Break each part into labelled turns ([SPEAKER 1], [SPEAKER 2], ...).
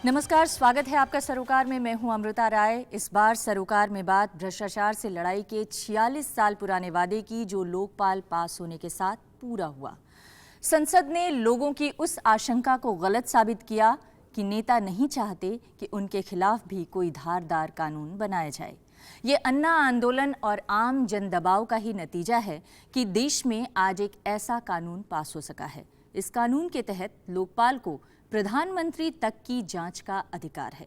[SPEAKER 1] नमस्कार, स्वागत है आपका सरोकार में। मैं हूं अमृता राय। इस बार सरोकार में बात भ्रष्टाचार से लड़ाई के 46 साल पुराने वादे की, जो लोकपाल पास होने के साथ पूरा हुआ। संसद ने लोगों की उस आशंका को गलत साबित किया कि नेता नहीं चाहते कि उनके खिलाफ भी कोई धारदार कानून बनाया जाए। ये अन्ना आंदोलन और आम जन दबाव का ही नतीजा है कि देश में आज एक ऐसा कानून पास हो सका है। इस कानून के तहत लोकपाल को प्रधानमंत्री तक की जांच का अधिकार है।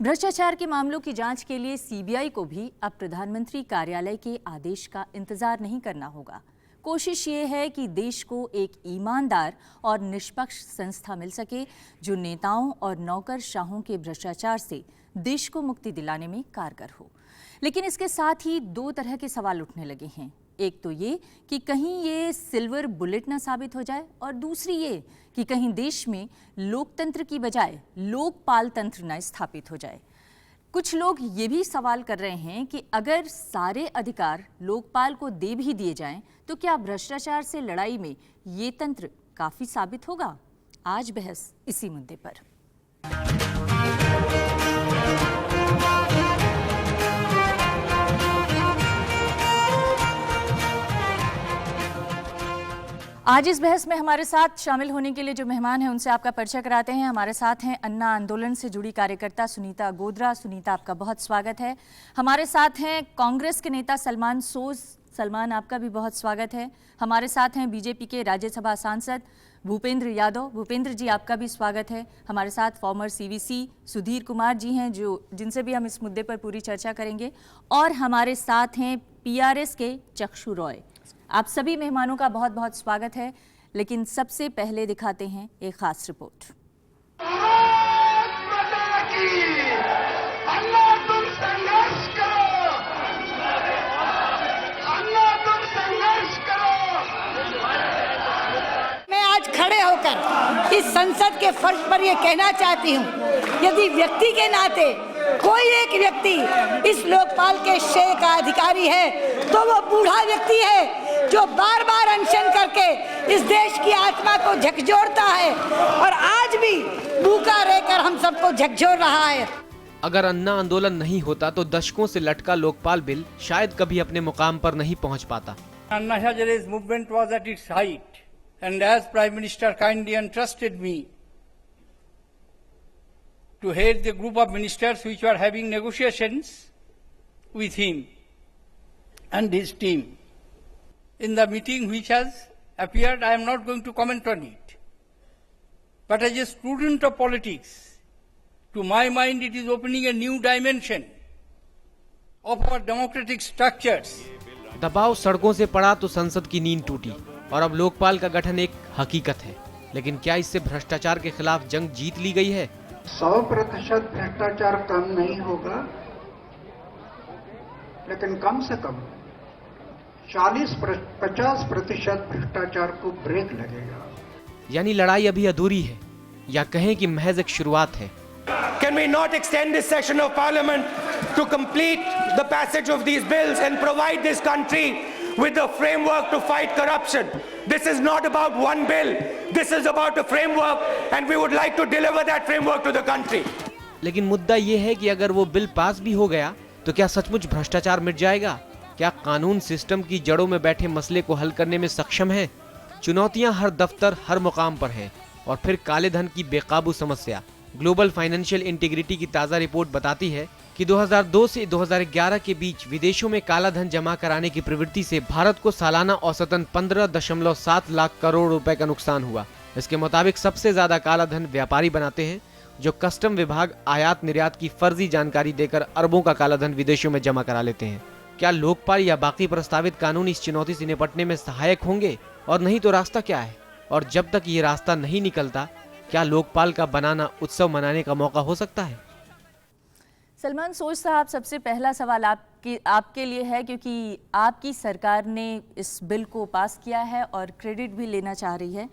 [SPEAKER 1] भ्रष्टाचार के मामलों की जांच के लिए सीबीआई को भी अब प्रधानमंत्री कार्यालय के आदेश का इंतजार नहीं करना होगा। कोशिश ये है कि देश को एक ईमानदार और निष्पक्ष संस्था मिल सके, जो नेताओं और नौकरशाहों के भ्रष्टाचार से देश को मुक्ति दिलाने में कारगर हो। लेकिन इसके साथ ही दो तरह के सवाल उठने लगे हैं। एक तो ये कि कहीं ये सिल्वर बुलेट ना साबित हो जाए, और दूसरी ये कि कहीं देश में लोकतंत्र की बजाय लोकपाल तंत्र न स्थापित हो जाए। कुछ लोग ये भी सवाल कर रहे हैं कि अगर सारे अधिकार लोकपाल को दे भी दिए जाएं, तो क्या भ्रष्टाचार से लड़ाई में ये तंत्र काफी साबित होगा? आज बहस इसी मुद्दे पर। आज इस बहस में हमारे साथ शामिल होने के लिए जो मेहमान हैं, उनसे आपका परिचय कराते हैं। हमारे साथ हैं अन्ना आंदोलन से जुड़ी कार्यकर्ता सुनीता गोद्रा। सुनीता, आपका बहुत स्वागत है। हमारे साथ हैं कांग्रेस के नेता सलमान सोज। सलमान, आपका भी बहुत स्वागत है। हमारे साथ हैं बीजेपी के राज्यसभा सांसद भूपेंद्र यादव। भूपेंद्र जी, आपका भी स्वागत है। हमारे साथ फॉर्मर सीवीसी सुधीर कुमार जी हैं, जिनसे भी हम इस मुद्दे पर पूरी चर्चा करेंगे। और हमारे साथ हैं पीआरएस के चक्षु रॉय। आप सभी मेहमानों का बहुत बहुत स्वागत है। लेकिन सबसे पहले दिखाते हैं एक खास रिपोर्ट।
[SPEAKER 2] मैं आज खड़े होकर इस संसद के फर्श पर यह कहना चाहती हूँ, यदि व्यक्ति के नाते कोई एक व्यक्ति इस लोकपाल के श्रेय का अधिकारी है, तो वो बूढ़ा व्यक्ति है जो बार बार अनशन करके इस देश की आत्मा को झकझोरता है और आज भी भूखा रहकर हम सबको झकझोर रहा है।
[SPEAKER 3] अगर अन्ना आंदोलन नहीं होता तो दशकों से लटका लोकपाल बिल शायद कभी अपने मुकाम पर नहीं पहुंच पाता।
[SPEAKER 4] Anna Hazare's movement was at its height, and as Prime Minister kindly entrusted me to head the group of ministers which were having negotiations with him and his team. In the meeting which has appeared, I am not going to comment on it. But as a student of politics, to my mind it is opening a new dimension of our democratic structures.
[SPEAKER 3] दबाव सड़कों से पड़ा तो संसद की नींद टूटी और अब लोकपाल का गठन एक हकीकत है। लेकिन क्या इससे भ्रष्टाचार के खिलाफ जंग जीत ली गई है?
[SPEAKER 5] 100% भ्रष्टाचार कम नहीं होगा, लेकिन कम से कम 40-50% भ्रष्टाचार को ब्रेक लगेगा।
[SPEAKER 3] यानी लड़ाई अभी अधूरी है, या कहें कि महज एक शुरुआत है।
[SPEAKER 6] Can we not extend this session of parliament to complete the passage of these bills and provide this country with a framework to fight corruption? This is not about one bill. This is about a framework, and we would like to deliver that framework to the country.
[SPEAKER 3] लेकिन मुद्दा ये है कि अगर वो bill pass भी हो गया तो क्या सचमुच भ्रष्टाचार मिट जाएगा? क्या कानून सिस्टम की जड़ों में बैठे मसले को हल करने में सक्षम है? चुनौतियां हर दफ्तर, हर मुकाम पर है। और फिर काले धन की बेकाबू समस्या। ग्लोबल फाइनेंशियल इंटीग्रिटी की ताज़ा रिपोर्ट बताती है कि 2002 से 2011 के बीच विदेशों में काला धन जमा कराने की प्रवृत्ति से भारत को सालाना औसतन 15.7 लाख करोड़ रुपए का नुकसान हुआ। इसके मुताबिक सबसे ज्यादा काला धन व्यापारी बनाते हैं, जो कस्टम विभाग आयात निर्यात की फर्जी जानकारी देकर अरबों का काला धन विदेशों में जमा करा लेते हैं। क्या लोकपाल या बाकी प्रस्तावित कानून इस चुनौती से निपटने में सहायक होंगे? और नहीं तो रास्ता क्या है? और जब तक ये रास्ता नहीं निकलता, क्या लोकपाल का बनाना उत्सव मनाने का मौका हो सकता है?
[SPEAKER 1] सलमान सोज साहब, सबसे पहला सवाल आपके लिए है, क्योंकि आपकी सरकार ने इस बिल को पास किया है और क्रेडिट भी लेना चाह रही है।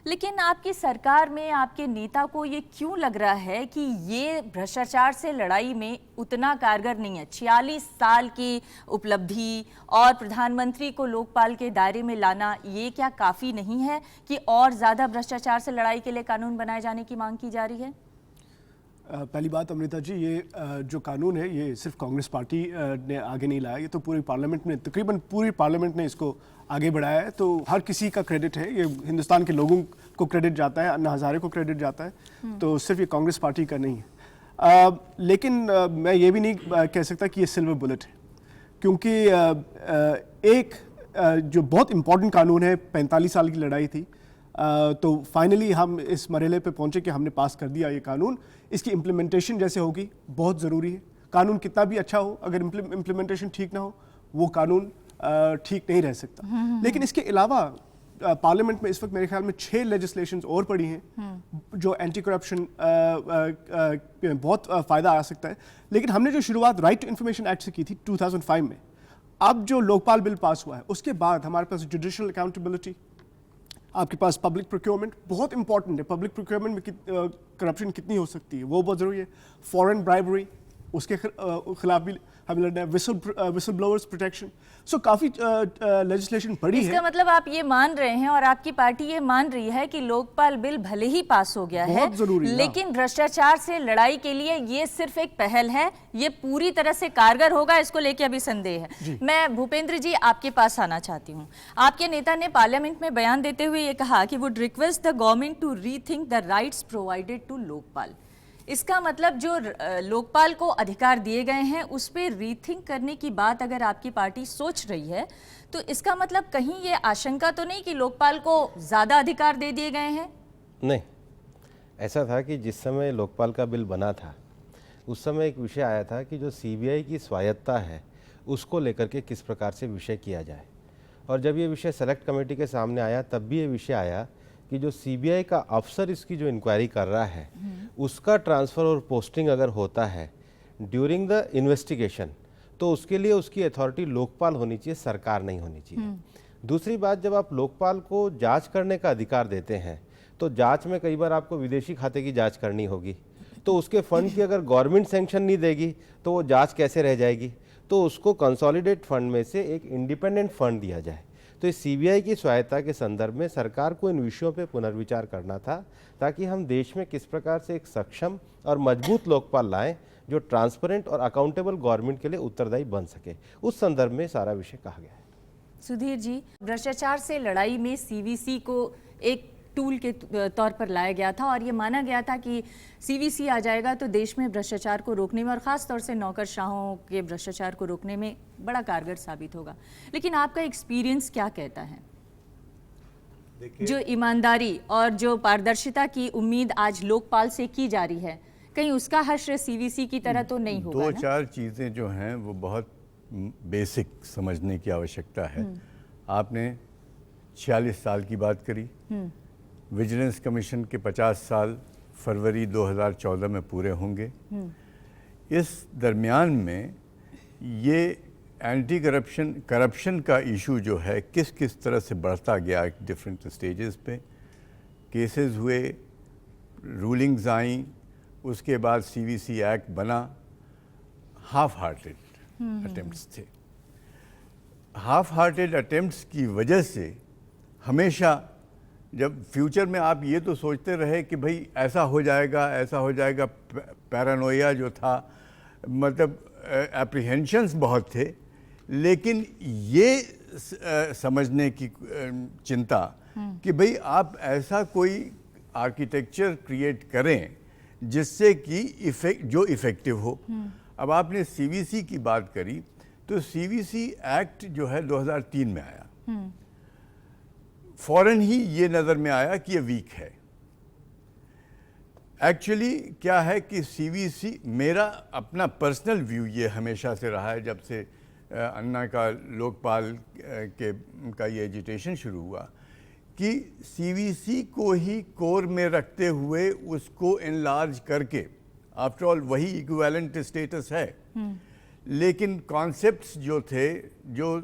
[SPEAKER 1] लेकिन आपकी सरकार में आपके नेता को ये क्यों लग रहा है कि ये भ्रष्टाचार से लड़ाई में उतना कारगर नहीं है? 46 साल की उपलब्धि और प्रधानमंत्री को लोकपाल के दायरे में लाना, ये क्या काफ़ी नहीं है कि और ज़्यादा भ्रष्टाचार से लड़ाई के लिए कानून बनाए जाने की मांग की जा रही है?
[SPEAKER 7] पहली बात अमृता जी, ये जो कानून है ये सिर्फ कांग्रेस पार्टी ने आगे नहीं लाया, ये तो पूरी पार्लियामेंट में, तकरीबन पूरी पार्लियामेंट ने इसको आगे बढ़ाया है। तो हर किसी का क्रेडिट है, ये हिंदुस्तान के लोगों को क्रेडिट जाता है, अन्ना हजारे को क्रेडिट जाता है, तो सिर्फ ये कांग्रेस पार्टी का नहीं है। लेकिन मैं ये भी नहीं कह सकता कि ये सिल्वर बुलेट है, क्योंकि एक जो बहुत इम्पोर्टेंट कानून है, 45 साल की लड़ाई थी, तो फाइनली हम इस मरहले पे पहुंचे कि हमने पास कर दिया ये कानून। इसकी इम्प्लीमेंटेशन जैसे होगी बहुत ज़रूरी है। कानून कितना भी अच्छा हो, अगर इम्प्लीमेंटेशन ठीक ना हो, वो कानून ठीक नहीं रह सकता। लेकिन इसके अलावा पार्लियामेंट में इस वक्त मेरे ख्याल में 6 लेजिस्लेशंस और पड़ी हैं जो एंटी करप्शन बहुत फ़ायदा आ सकता है। लेकिन हमने जो शुरुआत राइट टू इंफॉर्मेशन एक्ट से की थी 2005 में, अब जो लोकपाल बिल पास हुआ है उसके बाद हमारे पास जुडिशल अकाउंटेबिलिटी, आपके पास पब्लिक प्रोक्योरमेंट बहुत इंपॉर्टेंट है। पब्लिक प्रोक्योरमेंट में करप्शन कितनी हो सकती है वो बहुत ज़रूरी है। फॉरेन ब्राइबरी, उसके खिलाफ भी हमें लड़ना है। विसल ब्लोअर्स प्रोटेक्शन, सो काफ़ी लेजिस्लेशन पड़ी है।
[SPEAKER 1] इसका मतलब आप ये मान रहे हैं और आपकी पार्टी ये मान रही है कि लोकपाल बिल भले ही पास हो गया है,
[SPEAKER 7] बहुत जरूरी है,
[SPEAKER 1] लेकिन भ्रष्टाचार से लड़ाई के लिए ये सिर्फ एक पहल है, ये पूरी तरह से कारगर होगा, इसको लेके अभी संदेह है। मैं भूपेंद्र जी आपके पास आना चाहती हूँ। आपके नेता ने पार्लियामेंट में बयान देते हुए ये कहा कि would request the government to rethink the rights provided to Lokpal. इसका मतलब जो लोकपाल को अधिकार दिए गए हैं उस पर रीथिंक करने की बात अगर आपकी पार्टी सोच रही है, तो इसका मतलब कहीं ये आशंका तो नहीं कि लोकपाल को ज़्यादा अधिकार दे दिए गए हैं?
[SPEAKER 8] नहीं, ऐसा था कि जिस समय लोकपाल का बिल बना था उस समय एक विषय आया था कि जो सीबीआई की स्वायत्ता है उसको लेकर के किस प्रकार से विषय किया जाए। और जब ये विषय सेलेक्ट कमेटी के सामने आया तब भी ये विषय आया कि जो सीबीआई का अफसर इसकी जो इंक्वायरी कर रहा है उसका ट्रांसफ़र और पोस्टिंग अगर होता है ड्यूरिंग द इन्वेस्टिगेशन, तो उसके लिए उसकी अथॉरिटी लोकपाल होनी चाहिए, सरकार नहीं होनी चाहिए। दूसरी बात, जब आप लोकपाल को जांच करने का अधिकार देते हैं तो जांच में कई बार आपको विदेशी खाते की जांच करनी होगी, तो उसके फंड की अगर गवर्नमेंट सैंक्शन नहीं देगी तो वो जांच कैसे रह जाएगी। तो उसको कंसोलिडेट फंड में से एक इंडिपेंडेंट फंड दिया जाए। तो इस सीबीआई की स्वायत्ता के संदर्भ में सरकार को इन विषयों पे पुनर्विचार करना था, ताकि हम देश में किस प्रकार से एक सक्षम और मजबूत लोकपाल लाएं जो ट्रांसपेरेंट और अकाउंटेबल गवर्नमेंट के लिए उत्तरदायी बन सके। उस संदर्भ में सारा विषय कहा गया है।
[SPEAKER 1] सुधीर जी, भ्रष्टाचार से लड़ाई में सीवीसी को एक टूल के तौर पर लाया गया था और ये माना गया था कि सीवीसी आ जाएगा तो देश में भ्रष्टाचार को रोकने में और ख़ास तौर से नौकरशाहों के भ्रष्टाचार को रोकने में बड़ा कारगर साबित होगा। लेकिन आपका एक्सपीरियंस क्या कहता है? जो ईमानदारी और जो पारदर्शिता की उम्मीद आज लोकपाल से की जा रही है, कहीं उसका हश्र सीवीसी की तरह तो नहीं होगा?
[SPEAKER 9] 2-4 चीज़ें जो हैं वो बहुत बेसिक समझने की आवश्यकता है। आपने 46 साल की बात करी, विजिलेंस कमीशन के 50 साल फरवरी 2014 में पूरे होंगे। इस दरमियान में ये एंटी करप्शन का इशू जो है किस किस तरह से बढ़ता गया डिफरेंट स्टेजेस पे, केसेस हुए, रूलिंग्स आई, उसके बाद सीवीसी एक्ट बना। हाफ हार्टेड अटेम्प्ट्स थे। हाफ हार्टेड अटेम्प्ट्स की वजह से हमेशा जब फ्यूचर में आप ये तो सोचते रहे कि भाई ऐसा हो जाएगा, पैरानोया जो था, मतलब एप्रीहेंशंस बहुत थे, लेकिन ये समझने की चिंता कि भाई आप ऐसा कोई आर्किटेक्चर क्रिएट करें जिससे कि इफ़ेक्टिव हो। अब आपने सीवीसी की बात करी, तो सीवीसी एक्ट जो है 2003 में आया। फौरन ही ये नज़र में आया कि ये वीक है। एक्चुअली क्या है कि सीवीसी, मेरा अपना पर्सनल व्यू ये हमेशा से रहा है जब से अन्ना का लोकपाल का ये एजिटेशन शुरू हुआ, कि सीवीसी को ही कोर में रखते हुए उसको एनलार्ज करके, आफ्टर ऑल वही इक्विवेलेंट स्टेटस है, लेकिन कॉन्सेप्ट्स जो थे, जो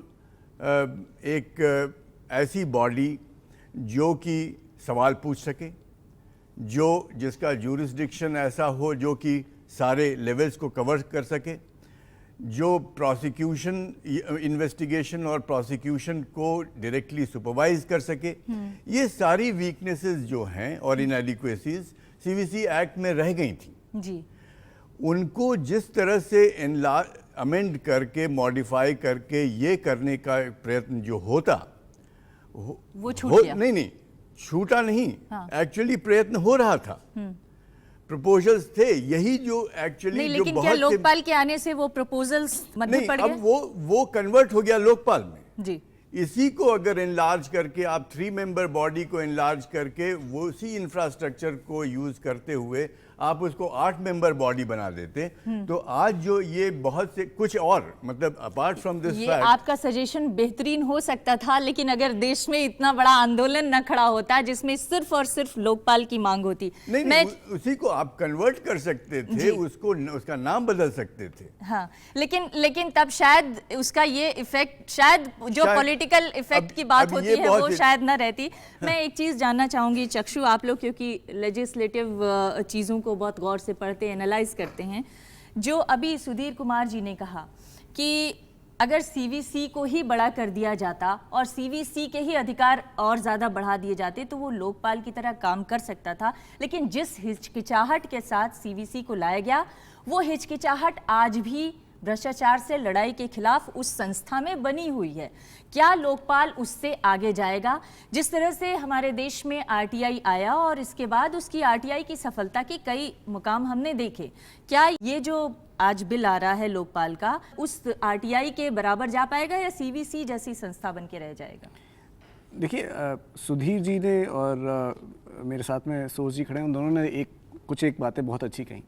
[SPEAKER 9] एक ऐसी बॉडी जो कि सवाल पूछ सके, जिसका ज्यूरिसडिक्शन ऐसा हो जो कि सारे लेवल्स को कवर कर सके, जो प्रोसिक्यूशन, इन्वेस्टिगेशन और प्रोसिक्यूशन को डायरेक्टली सुपरवाइज कर सके। ये सारी वीकनेसेस जो हैं और इनएडिक्वेसीज सीवीसी एक्ट में रह गई थी।
[SPEAKER 1] जी।
[SPEAKER 9] उनको जिस तरह से अमेंड करके मॉडिफाई करके ये करने का प्रयत्न जो होता
[SPEAKER 1] वो छूट गया।
[SPEAKER 9] नहीं छूटा नहीं,
[SPEAKER 1] हाँ।
[SPEAKER 9] एक्चुअली प्रयत्न हो रहा था, प्रपोजल्स थे, यही जो एक्चुअली
[SPEAKER 1] नहीं,
[SPEAKER 9] जो
[SPEAKER 1] लेकिन
[SPEAKER 9] बहुत
[SPEAKER 1] क्या
[SPEAKER 9] से
[SPEAKER 1] लोकपाल के आने से वो प्रपोजल्स मध्य
[SPEAKER 9] नहीं,
[SPEAKER 1] पड़
[SPEAKER 9] अब
[SPEAKER 1] गए?
[SPEAKER 9] वो कन्वर्ट हो गया लोकपाल में।
[SPEAKER 1] जी,
[SPEAKER 9] इसी को अगर एनलार्ज करके आप 3 मेंबर बॉडी को एनलार्ज करके वो उसी इंफ्रास्ट्रक्चर को यूज करते हुए आप उसको 8 मेंबर बॉडी बना देते, तो आज जो ये बहुत से कुछ और मतलब अपार्ट फ्रॉम दिस
[SPEAKER 1] ये
[SPEAKER 9] फैक्ट,
[SPEAKER 1] आपका सजेशन बेहतरीन हो सकता था, लेकिन अगर देश में इतना बड़ा आंदोलन न खड़ा होता जिसमें सिर्फ और सिर्फ लोकपाल की मांग होती,
[SPEAKER 9] नहीं, उसी को आप कन्वर्ट कर सकते थे, उसको उसका नाम बदल सकते थे।
[SPEAKER 1] हाँ, लेकिन तब शायद उसका ये इफेक्ट, शायद जो पॉलिटिकल इफेक्ट की बात होती है वो शायद न रहती। मैं एक चीज जानना चाहूंगी चक्षु, आप लोग क्योंकि लेजिस्लेटिव चीजों को बहुत गौर से पढ़ते, एनालाइज करते हैं, जो अभी सुधीर कुमार जी ने कहा कि अगर सीवीसी को ही बड़ा कर दिया जाता और सीवीसी के ही अधिकार और ज़्यादा बढ़ा दिए जाते तो वो लोकपाल की तरह काम कर सकता था, लेकिन जिस हिचकिचाहट के साथ सीवीसी को लाया गया वो हिचकिचाहट आज भी भ्रष्टाचार से लड़ाई के खिलाफ उस संस्था में बनी हुई है। क्या लोकपाल उससे आगे जाएगा? जिस तरह से हमारे देश में आरटीआई आया और इसके बाद उसकी आरटीआई की सफलता के कई मुकाम हमने देखे, क्या ये जो आज बिल आ रहा है लोकपाल का उस आरटीआई के बराबर जा पाएगा या सीवीसी जैसी संस्था बन के रह जाएगा?
[SPEAKER 7] देखिए, सुधीर जी ने और मेरे साथ में सोच जी खड़े हैं, उन दोनों ने एक बातें बहुत अच्छी कही,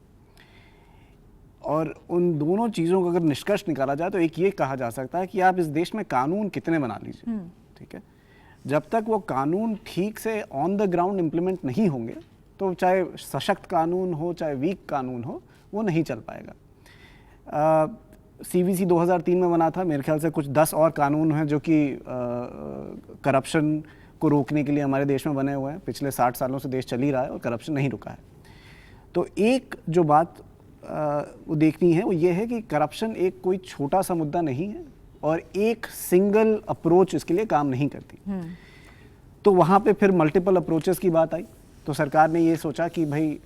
[SPEAKER 7] और उन दोनों चीज़ों का अगर निष्कर्ष निकाला जाए तो एक ये कहा जा सकता है कि आप इस देश में कानून कितने बना लीजिए, ठीक है, जब तक वो कानून ठीक से ऑन द ग्राउंड इम्प्लीमेंट नहीं होंगे तो चाहे सशक्त कानून हो चाहे वीक कानून हो वो नहीं चल पाएगा। सीवीसी 2003 में बना था, मेरे ख्याल से कुछ 10 और कानून हैं जो कि करप्शन को रोकने के लिए हमारे देश में बने हुए हैं। पिछले 60 सालों से देश चल ही रहा है और करप्शन नहीं रुका है। तो एक जो बात वो देखनी है वो ये है कि करप्शन एक कोई छोटा सा मुद्दा नहीं है और एक सिंगल अप्रोच इसके लिए काम नहीं करती। तो वहाँ पे फिर मल्टीपल अप्रोचेस की बात आई, तो सरकार ने ये सोचा कि भाई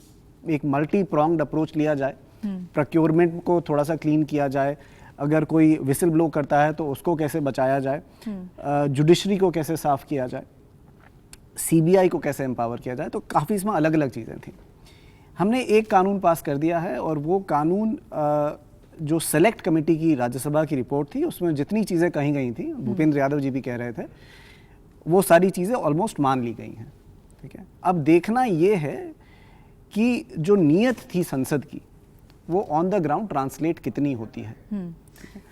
[SPEAKER 7] एक मल्टी प्रॉन्ग्ड अप्रोच लिया जाए, प्रोक्योरमेंट को थोड़ा सा क्लीन किया जाए, अगर कोई विसिल ब्लो करता है तो उसको कैसे बचाया जाए, जुडिशरी को कैसे साफ किया जाए, सीबीआई को कैसे एम्पावर किया जाए। तो काफ़ी इसमें अलग अलग चीज़ें थी। हमने एक कानून पास कर दिया है और वो कानून जो सेलेक्ट कमेटी की राज्यसभा की रिपोर्ट थी उसमें जितनी चीज़ें कही गई थी, भूपेंद्र यादव जी भी कह रहे थे, वो सारी चीज़ें ऑलमोस्ट मान ली गई हैं, ठीक है। अब देखना ये है कि जो नीयत थी संसद की वो ऑन द ग्राउंड ट्रांसलेट कितनी होती है।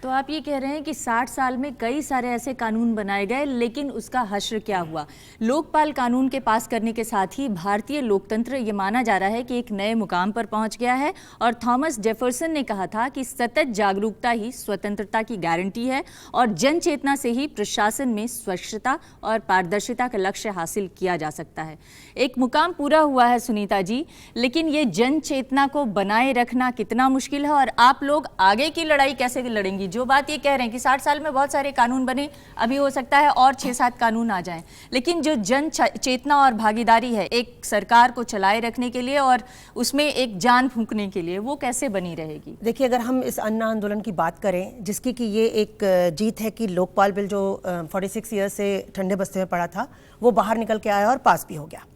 [SPEAKER 1] तो आप ये कह रहे हैं कि 60 साल में कई सारे ऐसे कानून बनाए गए, लेकिन उसका हश्र क्या हुआ? लोकपाल कानून के पास करने के साथ ही भारतीय लोकतंत्र ये माना जा रहा है कि एक नए मुकाम पर पहुंच गया है, और थॉमस जेफरसन ने कहा था कि सतत जागरूकता ही स्वतंत्रता की गारंटी है और जन चेतना से ही प्रशासन में स्वच्छता और पारदर्शिता का लक्ष्य हासिल किया जा सकता है। एक मुकाम पूरा हुआ है सुनीता जी, लेकिन ये जन चेतना को बनाए रखना कितना मुश्किल है और आप लोग आगे की लड़ाई कैसे लड़ेंगी? जो बात ये कह रहे हैं कि 60 साल में बहुत सारे कानून बने, अभी हो सकता है और 6-7 कानून आ जाएं, लेकिन जो जन चेतना और भागीदारी है एक सरकार को चलाए रखने के लिए और उसमें एक जान फूंकने के लिए, वो कैसे बनी रहेगी?
[SPEAKER 10] देखिए, अगर हम इस अन्ना आंदोलन की बात करें जिसकी कि ये एक जीत है कि लोकपाल बिल जो 46 ईयर से ठंडे बस्ते में पड़ा था वो बाहर निकल के आया और पास भी हो गया।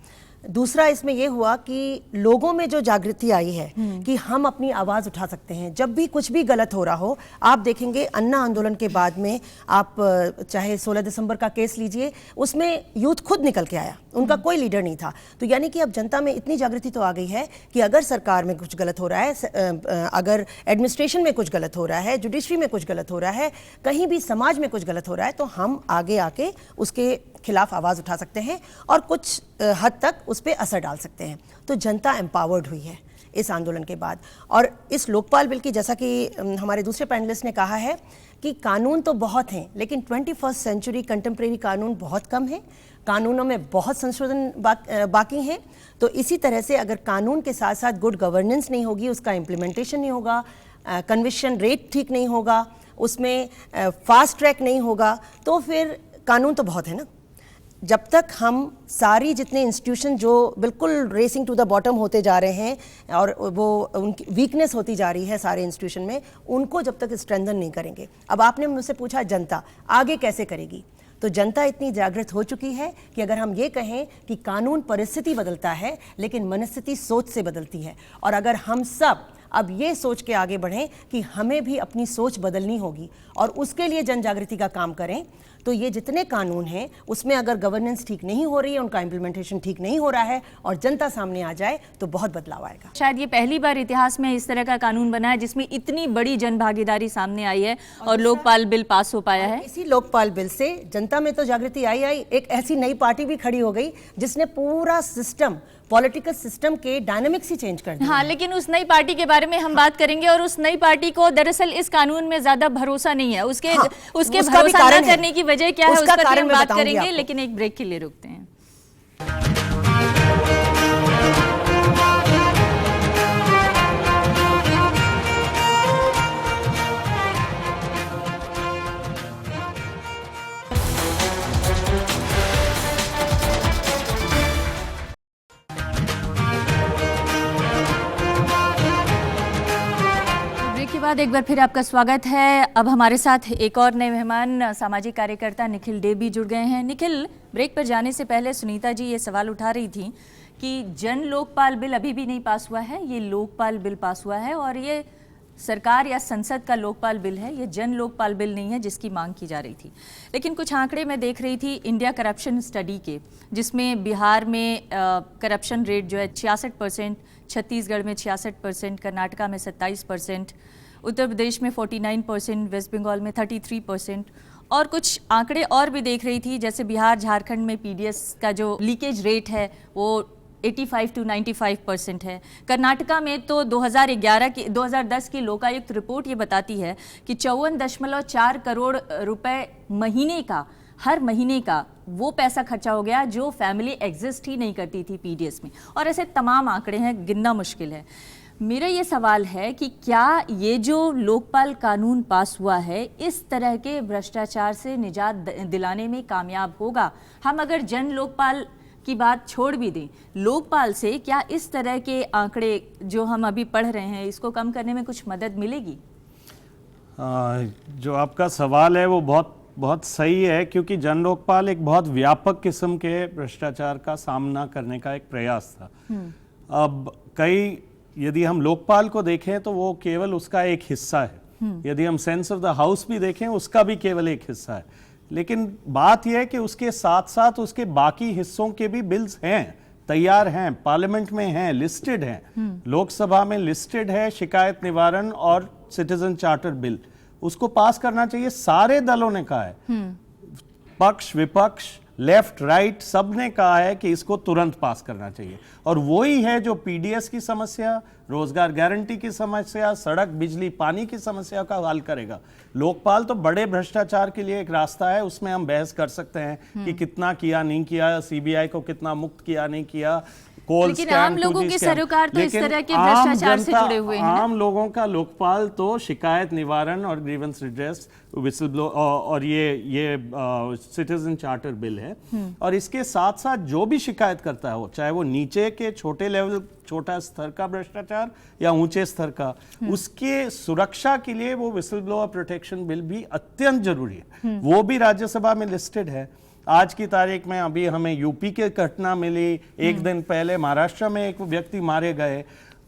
[SPEAKER 10] दूसरा इसमें यह हुआ कि लोगों में जो जागृति आई है कि हम अपनी आवाज़ उठा सकते हैं जब भी कुछ भी गलत हो रहा हो। आप देखेंगे अन्ना आंदोलन के बाद में, आप चाहे 16 दिसंबर का केस लीजिए, उसमें यूथ खुद निकल के आया, उनका कोई लीडर नहीं था। तो यानी कि अब जनता में इतनी जागृति तो आ गई है कि अगर सरकार में कुछ गलत हो रहा है, अगर एडमिनिस्ट्रेशन में कुछ गलत हो रहा है, जुडिशरी में कुछ गलत हो रहा है, कहीं भी समाज में कुछ गलत हो रहा है, तो हम आगे आके उसके खिलाफ आवाज़ उठा सकते हैं और कुछ हद तक उस पर असर डाल सकते हैं। तो जनता एम्पावर्ड हुई है इस आंदोलन के बाद। और इस लोकपाल बिल की, जैसा कि हमारे दूसरे पैनलिस्ट ने कहा है कि कानून तो बहुत हैं, लेकिन 21st सेंचुरी कंटेम्प्रेरी कानून बहुत कम है, कानूनों में बहुत संशोधन बाकी हैं। तो इसी तरह से अगर कानून के साथ साथ गुड गवर्नेंस नहीं होगी, उसका इम्प्लीमेंटेशन नहीं होगा, कन्विक्शन रेट ठीक नहीं होगा, उसमें फास्ट ट्रैक नहीं होगा, तो फिर कानून तो बहुत है ना। जब तक हम सारी जितने इंस्टीट्यूशन जो बिल्कुल रेसिंग टू द बॉटम होते जा रहे हैं और वो उनकी वीकनेस होती जा रही है सारे इंस्टीट्यूशन में, उनको जब तक स्ट्रेंथन नहीं करेंगे। अब आपने मुझसे पूछा जनता आगे कैसे करेगी, तो जनता इतनी जागृत हो चुकी है कि अगर हम ये कहें कि कानून परिस्थिति बदलता है लेकिन मनस्थिति सोच से बदलती है, और अगर हम सब अब ये सोच के आगे बढ़ें कि हमें भी अपनी सोच बदलनी होगी और उसके लिए जन जागृति का काम करें, तो ये जितने कानून हैं उसमें अगर गवर्नेंस ठीक नहीं हो रही है, उनका इम्प्लीमेंटेशन ठीक नहीं हो रहा है और जनता सामने आ जाए तो बहुत बदलाव आएगा।
[SPEAKER 1] शायद ये पहली बार इतिहास में इस तरह का कानून बना है जिसमें इतनी बड़ी जन भागीदारी सामने आई है और लोकपाल बिल पास हो पाया है।
[SPEAKER 10] इसी लोकपाल बिल से जनता में तो जागृति आई, एक ऐसी नई पार्टी भी खड़ी हो गई जिसने पूरा सिस्टम, पॉलिटिकल सिस्टम के डायनामिक्स ही चेंज कर दिया।
[SPEAKER 1] हाँ, लेकिन उस नई पार्टी के बारे में हम बात करेंगे और उस नई पार्टी को दरअसल इस कानून में ज्यादा भरोसा नहीं है। उसके भरोसा न करने की वजह क्या है उस पर हम बात करेंगे, लेकिन एक ब्रेक के लिए रुकते हैं। के बाद एक बार फिर आपका स्वागत है। अब हमारे साथ एक और नए मेहमान सामाजिक कार्यकर्ता निखिल डे भी जुड़ गए हैं। निखिल, ब्रेक पर जाने से पहले सुनीता जी ये सवाल उठा रही थी कि जन लोकपाल बिल अभी भी नहीं पास हुआ है, ये लोकपाल बिल पास हुआ है और ये सरकार या संसद का लोकपाल बिल है, ये जन लोकपाल बिल नहीं है जिसकी मांग की जा रही थी। लेकिन कुछ आंकड़े मैं देख रही थी इंडिया करप्शन स्टडी के, जिसमें बिहार में करप्शन रेट जो है 66%, छत्तीसगढ़ में 66%, कर्नाटका में 27%, उत्तर प्रदेश में 49%, वेस्ट बंगाल में 33%, और कुछ आंकड़े और भी देख रही थी, जैसे बिहार झारखंड में पीडीएस का जो लीकेज रेट है वो 85 to 95% है। कर्नाटका में तो 2010 की लोकायुक्त रिपोर्ट ये बताती है कि 54.4 करोड़ रुपए महीने का, हर महीने का वो पैसा खर्चा हो गया जो फैमिली एग्जिस्ट ही नहीं करती थी पीडीएस में। और ऐसे तमाम आंकड़े हैं, गिनना मुश्किल है। मेरा ये सवाल है कि क्या ये जो लोकपाल कानून पास हुआ है इस तरह के भ्रष्टाचार से निजात दिलाने में कामयाब होगा? हम अगर जन लोकपाल की बात छोड़ भी दें, लोकपाल से क्या इस तरह के आंकड़े जो हम अभी पढ़ रहे हैं इसको कम करने में कुछ मदद मिलेगी?
[SPEAKER 11] जो आपका सवाल है वो बहुत सही है, क्योंकि जन लोकपाल एक बहुत व्यापक किस्म के भ्रष्टाचार का सामना करने का एक प्रयास था। अब यदि हम लोकपाल को देखें तो वो केवल उसका एक हिस्सा है, यदि हम सेंस ऑफ द हाउस भी देखें उसका भी केवल एक हिस्सा है। लेकिन बात यह है कि उसके साथ साथ उसके बाकी हिस्सों के भी बिल्स हैं, तैयार हैं, पार्लियामेंट में हैं, लिस्टेड हैं, लोकसभा में लिस्टेड है शिकायत निवारण और सिटीजन चार्टर बिल। उसको पास करना चाहिए, सारे दलों ने कहा है, पक्ष विपक्ष, लेफ्ट राइट, सब ने कहा है कि इसको तुरंत पास करना चाहिए। और वही है जो पीडीएस की समस्या, रोजगार गारंटी की समस्या, सड़क बिजली पानी की समस्या का हल करेगा। लोकपाल तो बड़े भ्रष्टाचार के लिए एक रास्ता है, उसमें हम बहस कर सकते हैं कि कितना किया नहीं किया, सीबीआई को कितना मुक्त किया नहीं किया,
[SPEAKER 1] लेकिन आम लोगों की सरोकार तो इस तरह के भ्रष्टाचार से जुड़े हुए हैं।
[SPEAKER 11] आम लोगों का लोकपाल तो शिकायत निवारण और ग्रीवेंस रिड्रेस, विसल ब्लो और ये सिटीजन चार्टर बिल है। और इसके साथ साथ जो भी शिकायत करता है, चाहे वो नीचे के छोटे लेवल, छोटा स्तर का भ्रष्टाचार या ऊंचे स्तर का, उसके सुरक्षा के लिए वो विसल ब्लोअर प्रोटेक्शन बिल भी अत्यंत जरूरी है। वो भी राज्यसभा में लिस्टेड है। आज की तारीख में अभी हमें यूपी के घटना मिली, एक दिन पहले महाराष्ट्र में एक व्यक्ति मारे गए।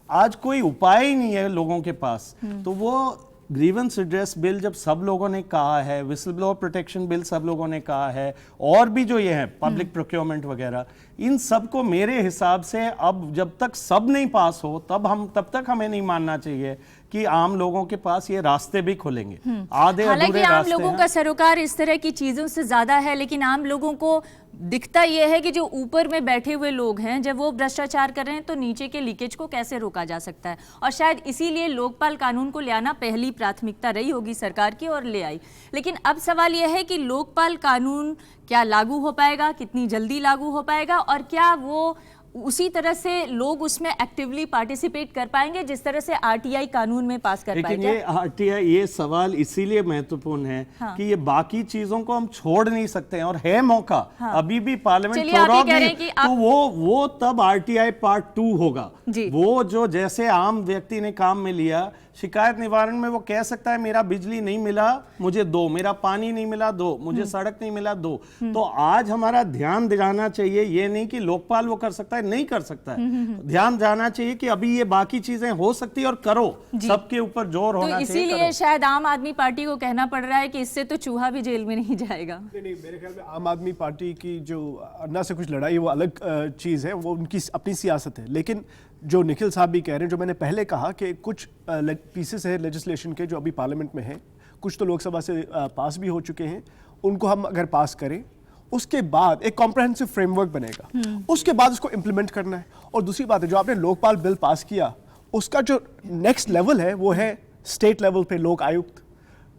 [SPEAKER 11] आज कोई उपाय ही नहीं है लोगों के पास, तो वो ग्रीवेंस रिड्रेस बिल जब सब लोगों ने कहा है, विसल ब्लोअर प्रोटेक्शन बिल सब लोगों ने कहा है, और भी जो ये है पब्लिक प्रोक्योरमेंट वगैरह, इन सब को मेरे हिसाब से अब जब तक सब नहीं पास हो तब तक हमें नहीं मानना चाहिए कि आम लोगों के पास ये रास्ते भी खुलेंगे।
[SPEAKER 1] हालांकि आम लोगों का सरोकार इस तरह की चीजों से ज्यादा है, लेकिन आम लोगों को दिखता यह है कि जो ऊपर में बैठे हुए लोग हैं, जब वो भ्रष्टाचार कर रहे हैं तो नीचे के लीकेज को कैसे रोका जा सकता है। और शायद इसीलिए लोकपाल कानून को ले आना पहली प्राथमिकता रही होगी सरकार की, और ले आई। लेकिन अब सवाल यह है कि लोकपाल कानून क्या लागू हो पाएगा, कितनी जल्दी लागू हो पाएगा, और क्या वो उसी तरह से लोग उसमें एक्टिवली पार्टिसिपेट कर पाएंगे जिस तरह से आरटीआई कानून में पास कर
[SPEAKER 11] लेकिन
[SPEAKER 1] पाएंगे?
[SPEAKER 11] ये आरटीआई, ये सवाल इसीलिए महत्वपूर्ण है कि ये बाकी चीजों को हम छोड़ नहीं सकते हैं और है मौका। अभी भी पार्लियामेंट
[SPEAKER 1] चलिए, आप ये कह रहे हैं कि
[SPEAKER 11] तो वो तब आरटीआई पार्ट 2 होगा। वो जो जैसे आम व्यक्ति ने काम में लिया, शिकायत निवारण में वो कह सकता है मेरा बिजली नहीं मिला मुझे दो, मेरा पानी नहीं मिला दो, मुझे सड़क नहीं मिला दो। तो आज हमारा ध्यान दिलाना चाहिए, ये नहीं कि लोकपाल वो कर सकता है, नहीं कर सकता है। ध्यान जाना चाहिए कि अभी ये बाकी चीजें हो सकती है और करो, सबके ऊपर जोर होना चाहिए।
[SPEAKER 1] तो इसीलिए शायद आम आदमी पार्टी को कहना पड़ रहा है कि इससे तो चूहा भी जेल में नहीं जाएगा।
[SPEAKER 7] नहीं, मेरे ख्याल में आम आदमी पार्टी की जो अन्ना से कुछ लड़ाई है वो अलग चीज़ है, वो उनकी अपनी सियासत है। लेकिन जो निखिल साहब भी कह रहे हैं, जो मैंने पहले कहा कि कुछ पीसेस है लेजिस्लेशन के जो अभी पार्लियामेंट में हैं, कुछ तो लोकसभा से पास भी हो चुके हैं, उनको हम अगर पास करें उसके बाद एक कॉम्प्रहेंसिव फ्रेमवर्क बनेगा, उसके बाद उसको इम्प्लीमेंट करना है। और दूसरी बात है, जो आपने लोकपाल बिल पास किया उसका जो नेक्स्ट लेवल है वो है स्टेट लेवल पे लोक आयुक्त।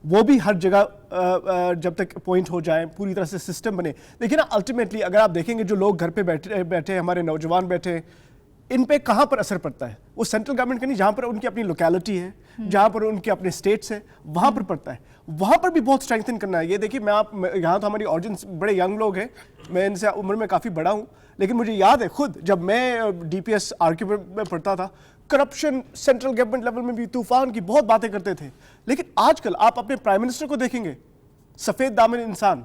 [SPEAKER 7] वो भी हर जगह जब तक अपॉइंट हो जाए, पूरी तरह से सिस्टम बने। देखिए ना, अल्टीमेटली अगर आप देखेंगे जो लोग घर पे बैठे हमारे नौजवान बैठे, इन पे कहाँ पर असर पड़ता है? वो सेंट्रल गवर्नमेंट का नहीं, जहाँ पर उनकी अपनी लोकेलिटी है, जहाँ पर उनके अपने स्टेट्स हैं, वहाँ पर पड़ता है। वहाँ पर भी बहुत स्ट्रेंथन करना है। ये देखिए, यहाँ तो हमारी ऑडियंस बड़े यंग लोग हैं, मैं इनसे उम्र में काफ़ी बड़ा हूँ, लेकिन मुझे याद है खुद जब मैं DPS RQ में पढ़ता था, करप्शन सेंट्रल गवर्नमेंट लेवल में भी तूफान की बहुत बातें करते थे। लेकिन आजकल आप अपने प्राइम मिनिस्टर को देखेंगे, सफ़ेद दामन इंसान,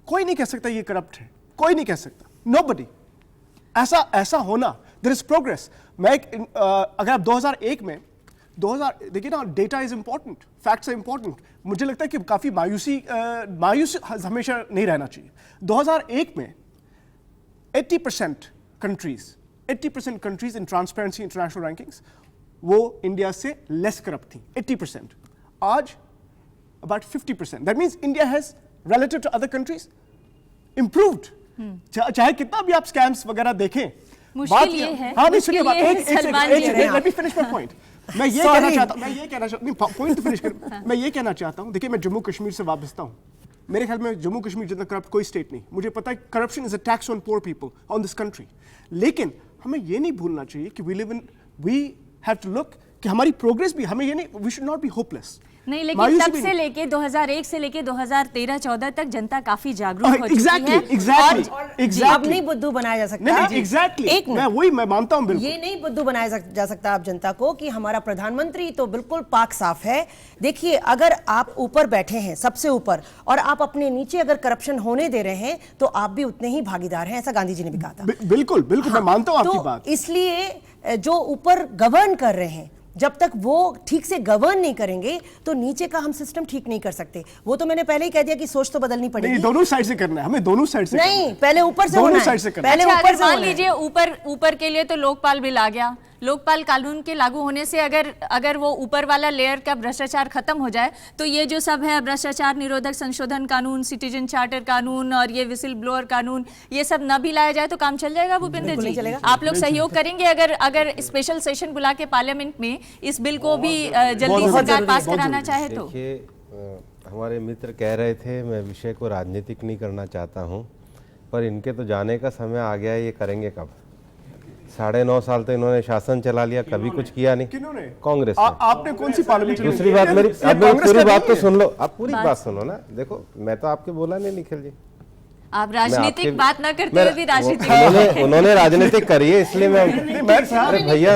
[SPEAKER 7] कोई नहीं कह सकता ये करप्ट है, कोई नहीं कह सकता, नोबडी। ऐसा होना, देयर इज प्रोग्रेस। अगर आप 2001 में देखिए ना, data is important, facts are important. मुझे लगता है कि काफ़ी मायूस हमेशा नहीं रहना चाहिए। 2001 में 80% countries in transparency international rankings वो इंडिया से लेस करप्ट थी, 80%। आज about 50%। That means India has relative to other countries improved. चाहे कितना भी आप स्कैम्स वगैरह देखें,
[SPEAKER 1] मुश्किल ये है।
[SPEAKER 7] हाँ, नहीं, सुनिए बात, let me finish my point. मैं ये कहना चाहता हूँ, पॉइंट तो फिनिश कर। मैं ये कहना चाहता हूँ, देखिए मैं जम्मू कश्मीर से वाबस्ता हूँ, मेरे ख्याल में जम्मू कश्मीर जितना करप्ट कोई स्टेट नहीं। मुझे पता है corruption is a tax on poor people on this country. लेकिन हमें ये नहीं भूलना चाहिए कि वी हैव टू लुक कि हमारी प्रोग्रेस भी, हमें ये नहीं, we should not be hopeless.
[SPEAKER 1] नहीं, लेकिन तब से लेके 2001 से लेके 2013-14 तक जनता काफी जागरूक हो चुकी है।
[SPEAKER 7] एग्जैक्टली।
[SPEAKER 10] अब नहीं बुद्धू बनाया जा सकता।
[SPEAKER 7] नहीं, एग्जैक्टली, मैं मानता हूं बिल्कुल।
[SPEAKER 10] ये नहीं बुद्धू बनाया जा सकता आप जनता को कि हमारा प्रधानमंत्री तो बिल्कुल पाक साफ है। देखिए, अगर आप ऊपर बैठे हैं, सबसे ऊपर, और आप अपने नीचे अगर करप्शन होने दे रहे हैं तो आप भी उतने ही भागीदार हैं, ऐसा गांधी जी ने भी कहा था।
[SPEAKER 7] बिल्कुल, मैं मानता हूं आपकी बात।
[SPEAKER 10] इसलिए जो ऊपर गवर्न कर रहे हैं, जब तक वो ठीक से गवर्न नहीं करेंगे तो नीचे का हम सिस्टम ठीक नहीं कर सकते। वो तो मैंने पहले ही कह दिया कि सोच तो बदलनी पड़ेगी।
[SPEAKER 7] नहीं, दोनों साइड से करना है, हमें दोनों साइड से
[SPEAKER 10] नहीं, पहले ऊपर से होना है।
[SPEAKER 1] पहले ऊपर से मान लीजिए, ऊपर के लिए तो लोकपाल बिल आ गया। लोकपाल कानून के लागू होने से अगर वो ऊपर वाला लेयर का भ्रष्टाचार खत्म हो जाए तो ये जो सब है, भ्रष्टाचार निरोधक संशोधन कानून, सिटीजन चार्टर कानून और ये विसिल ब्लोअर कानून, ये सब न भी लाया जाए तो काम चल जाएगा? भूपेंद्र जी, आप लोग सहयोग करेंगे अगर स्पेशल सेशन बुला के पार्लियामेंट में इस बिल को भी जल्दी सरकार पास कराना चाहे तो?
[SPEAKER 8] देखिए, हमारे मित्र कह रहे थे, मैं विषय को राजनीतिक नहीं करना चाहता हूँ, पर इनके तो जाने का समय आ गया है। ये करेंगे कब? 9.5 साल तो इन्होंने शासन चला लिया, कभी कुछ किया नहीं।
[SPEAKER 7] किन्होंने?
[SPEAKER 8] कांग्रेस।
[SPEAKER 7] आपने कौन सी पार्लियामेंट?
[SPEAKER 8] दूसरी बात, मेरी पूरी बात तो सुन लो, आप पूरी बात सुनो ना। देखो, मैं तो आपके बोला नहीं निखिल जी,
[SPEAKER 1] आप राजनीतिक बात ना करते हुए भी राजनीतिक
[SPEAKER 8] उन्होंने राजनीतिक करी है, इसलिए मैं भैया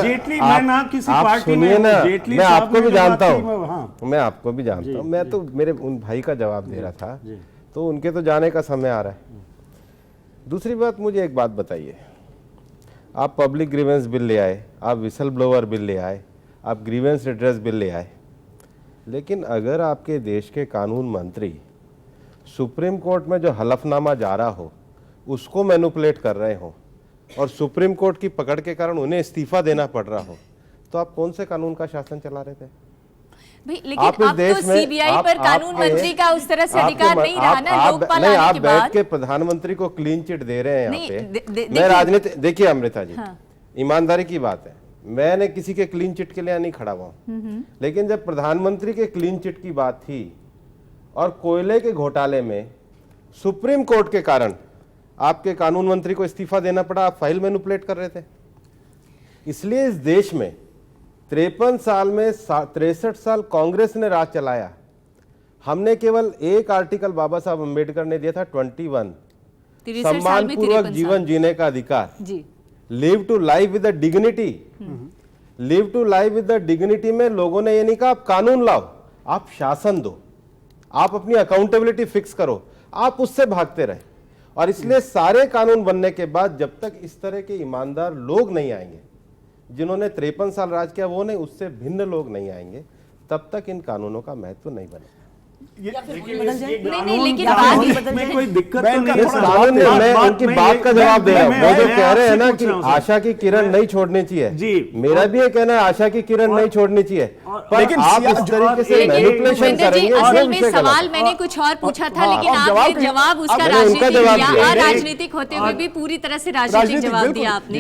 [SPEAKER 8] आप सुनिए ना, मैं आपको भी जानता हूँ, मैं तो मेरे उन भाई का जवाब दे रहा था, तो उनके तो जाने का समय आ रहा है। दूसरी बात, मुझे एक बात बताइए, आप पब्लिक ग्रीवेंस बिल ले आए, आप विसल ब्लोअर बिल ले आए, आप ग्रीवेंस रिड्रेस बिल ले आए, लेकिन अगर आपके देश के कानून मंत्री सुप्रीम कोर्ट में जो हलफनामा जा रहा हो उसको मैनिपुलेट कर रहे हो और सुप्रीम कोर्ट की पकड़ के कारण उन्हें इस्तीफा देना पड़ रहा हो, तो आप कौन से कानून का शासन चला रहे थे?
[SPEAKER 1] लेकिन अब तो सीबीआई पर कानून मंत्री का उस तरह से अधिकार नहीं रहा ना, लोकपाल आने के बाद।
[SPEAKER 8] आप बैठ के प्रधानमंत्री को क्लीन चिट दे रहे हैं यहाँ पे। मैं राजनीति, देखिए अमृता जी, ईमानदारी की बात है, मैंने किसी के क्लीन चिट के लिए नहीं खड़ा हुआ, लेकिन जब प्रधानमंत्री के क्लीन चिट की बात थी और कोयले के घोटाले में सुप्रीम कोर्ट के कारण आपके कानून मंत्री को इस्तीफा देना पड़ा, आप फाइल मैनिपुलेट कर रहे थे। इसलिए इस देश में 53 साल में 63 साल कांग्रेस ने राज चलाया। हमने केवल एक आर्टिकल बाबा साहब अंबेडकर ने दिया था 21, सम्मानपूर्वक जीवन जीने का अधिकार, live to life with the dignity. Live to life with the dignity में लोगों ने ये नहीं कहा आप कानून लाओ, आप शासन दो, आप अपनी अकाउंटेबिलिटी फिक्स करो, आप उससे भागते रहे। और इसलिए सारे कानून बनने के बाद जब तक इस तरह के ईमानदार लोग नहीं आएंगे, जिन्होंने 53 साल राज किया, वो नहीं, उससे भिन्न लोग नहीं आएंगे, तब तक इन कानूनों का महत्व नहीं बनेगा।
[SPEAKER 1] नहीं, लेकिन
[SPEAKER 11] में कोई दिक्कत तो नहीं
[SPEAKER 8] है। मैं उनकी बात का जवाब दे रहा हूँ। वो जो कह रहे हैं ना कि आशा की किरण नहीं छोड़नी चाहिए, जी मेरा भी ये कहना है आशा की किरण नहीं छोड़नी चाहिए, लेकिन आप इस तरीके से मैनिपुलेशन करेंगे।
[SPEAKER 1] असल में सवाल मैंने कुछ और पूछा था, लेकिन आपने जवाब उसका राजनीतिक दिया, अराजनीतिक होते हुए भी पूरी तरह से राजनीतिक जवाब दिया आपने।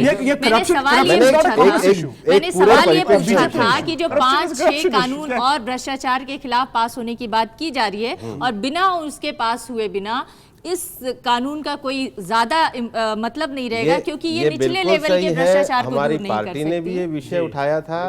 [SPEAKER 1] मैंने सवाल ये पूछा था कि जो 5-6 कानून और भ्रष्टाचार के खिलाफ पास होने की बात की जा रही है और बिना उसके पास हुए बिना इस कानून का कोई ज्यादा मतलब नहीं रहेगा, क्योंकि ये निचले लेवल के भ्रष्टाचार को दूर नहीं कर सकते।
[SPEAKER 8] हमारी पार्टी ने भी ये विषय उठाया था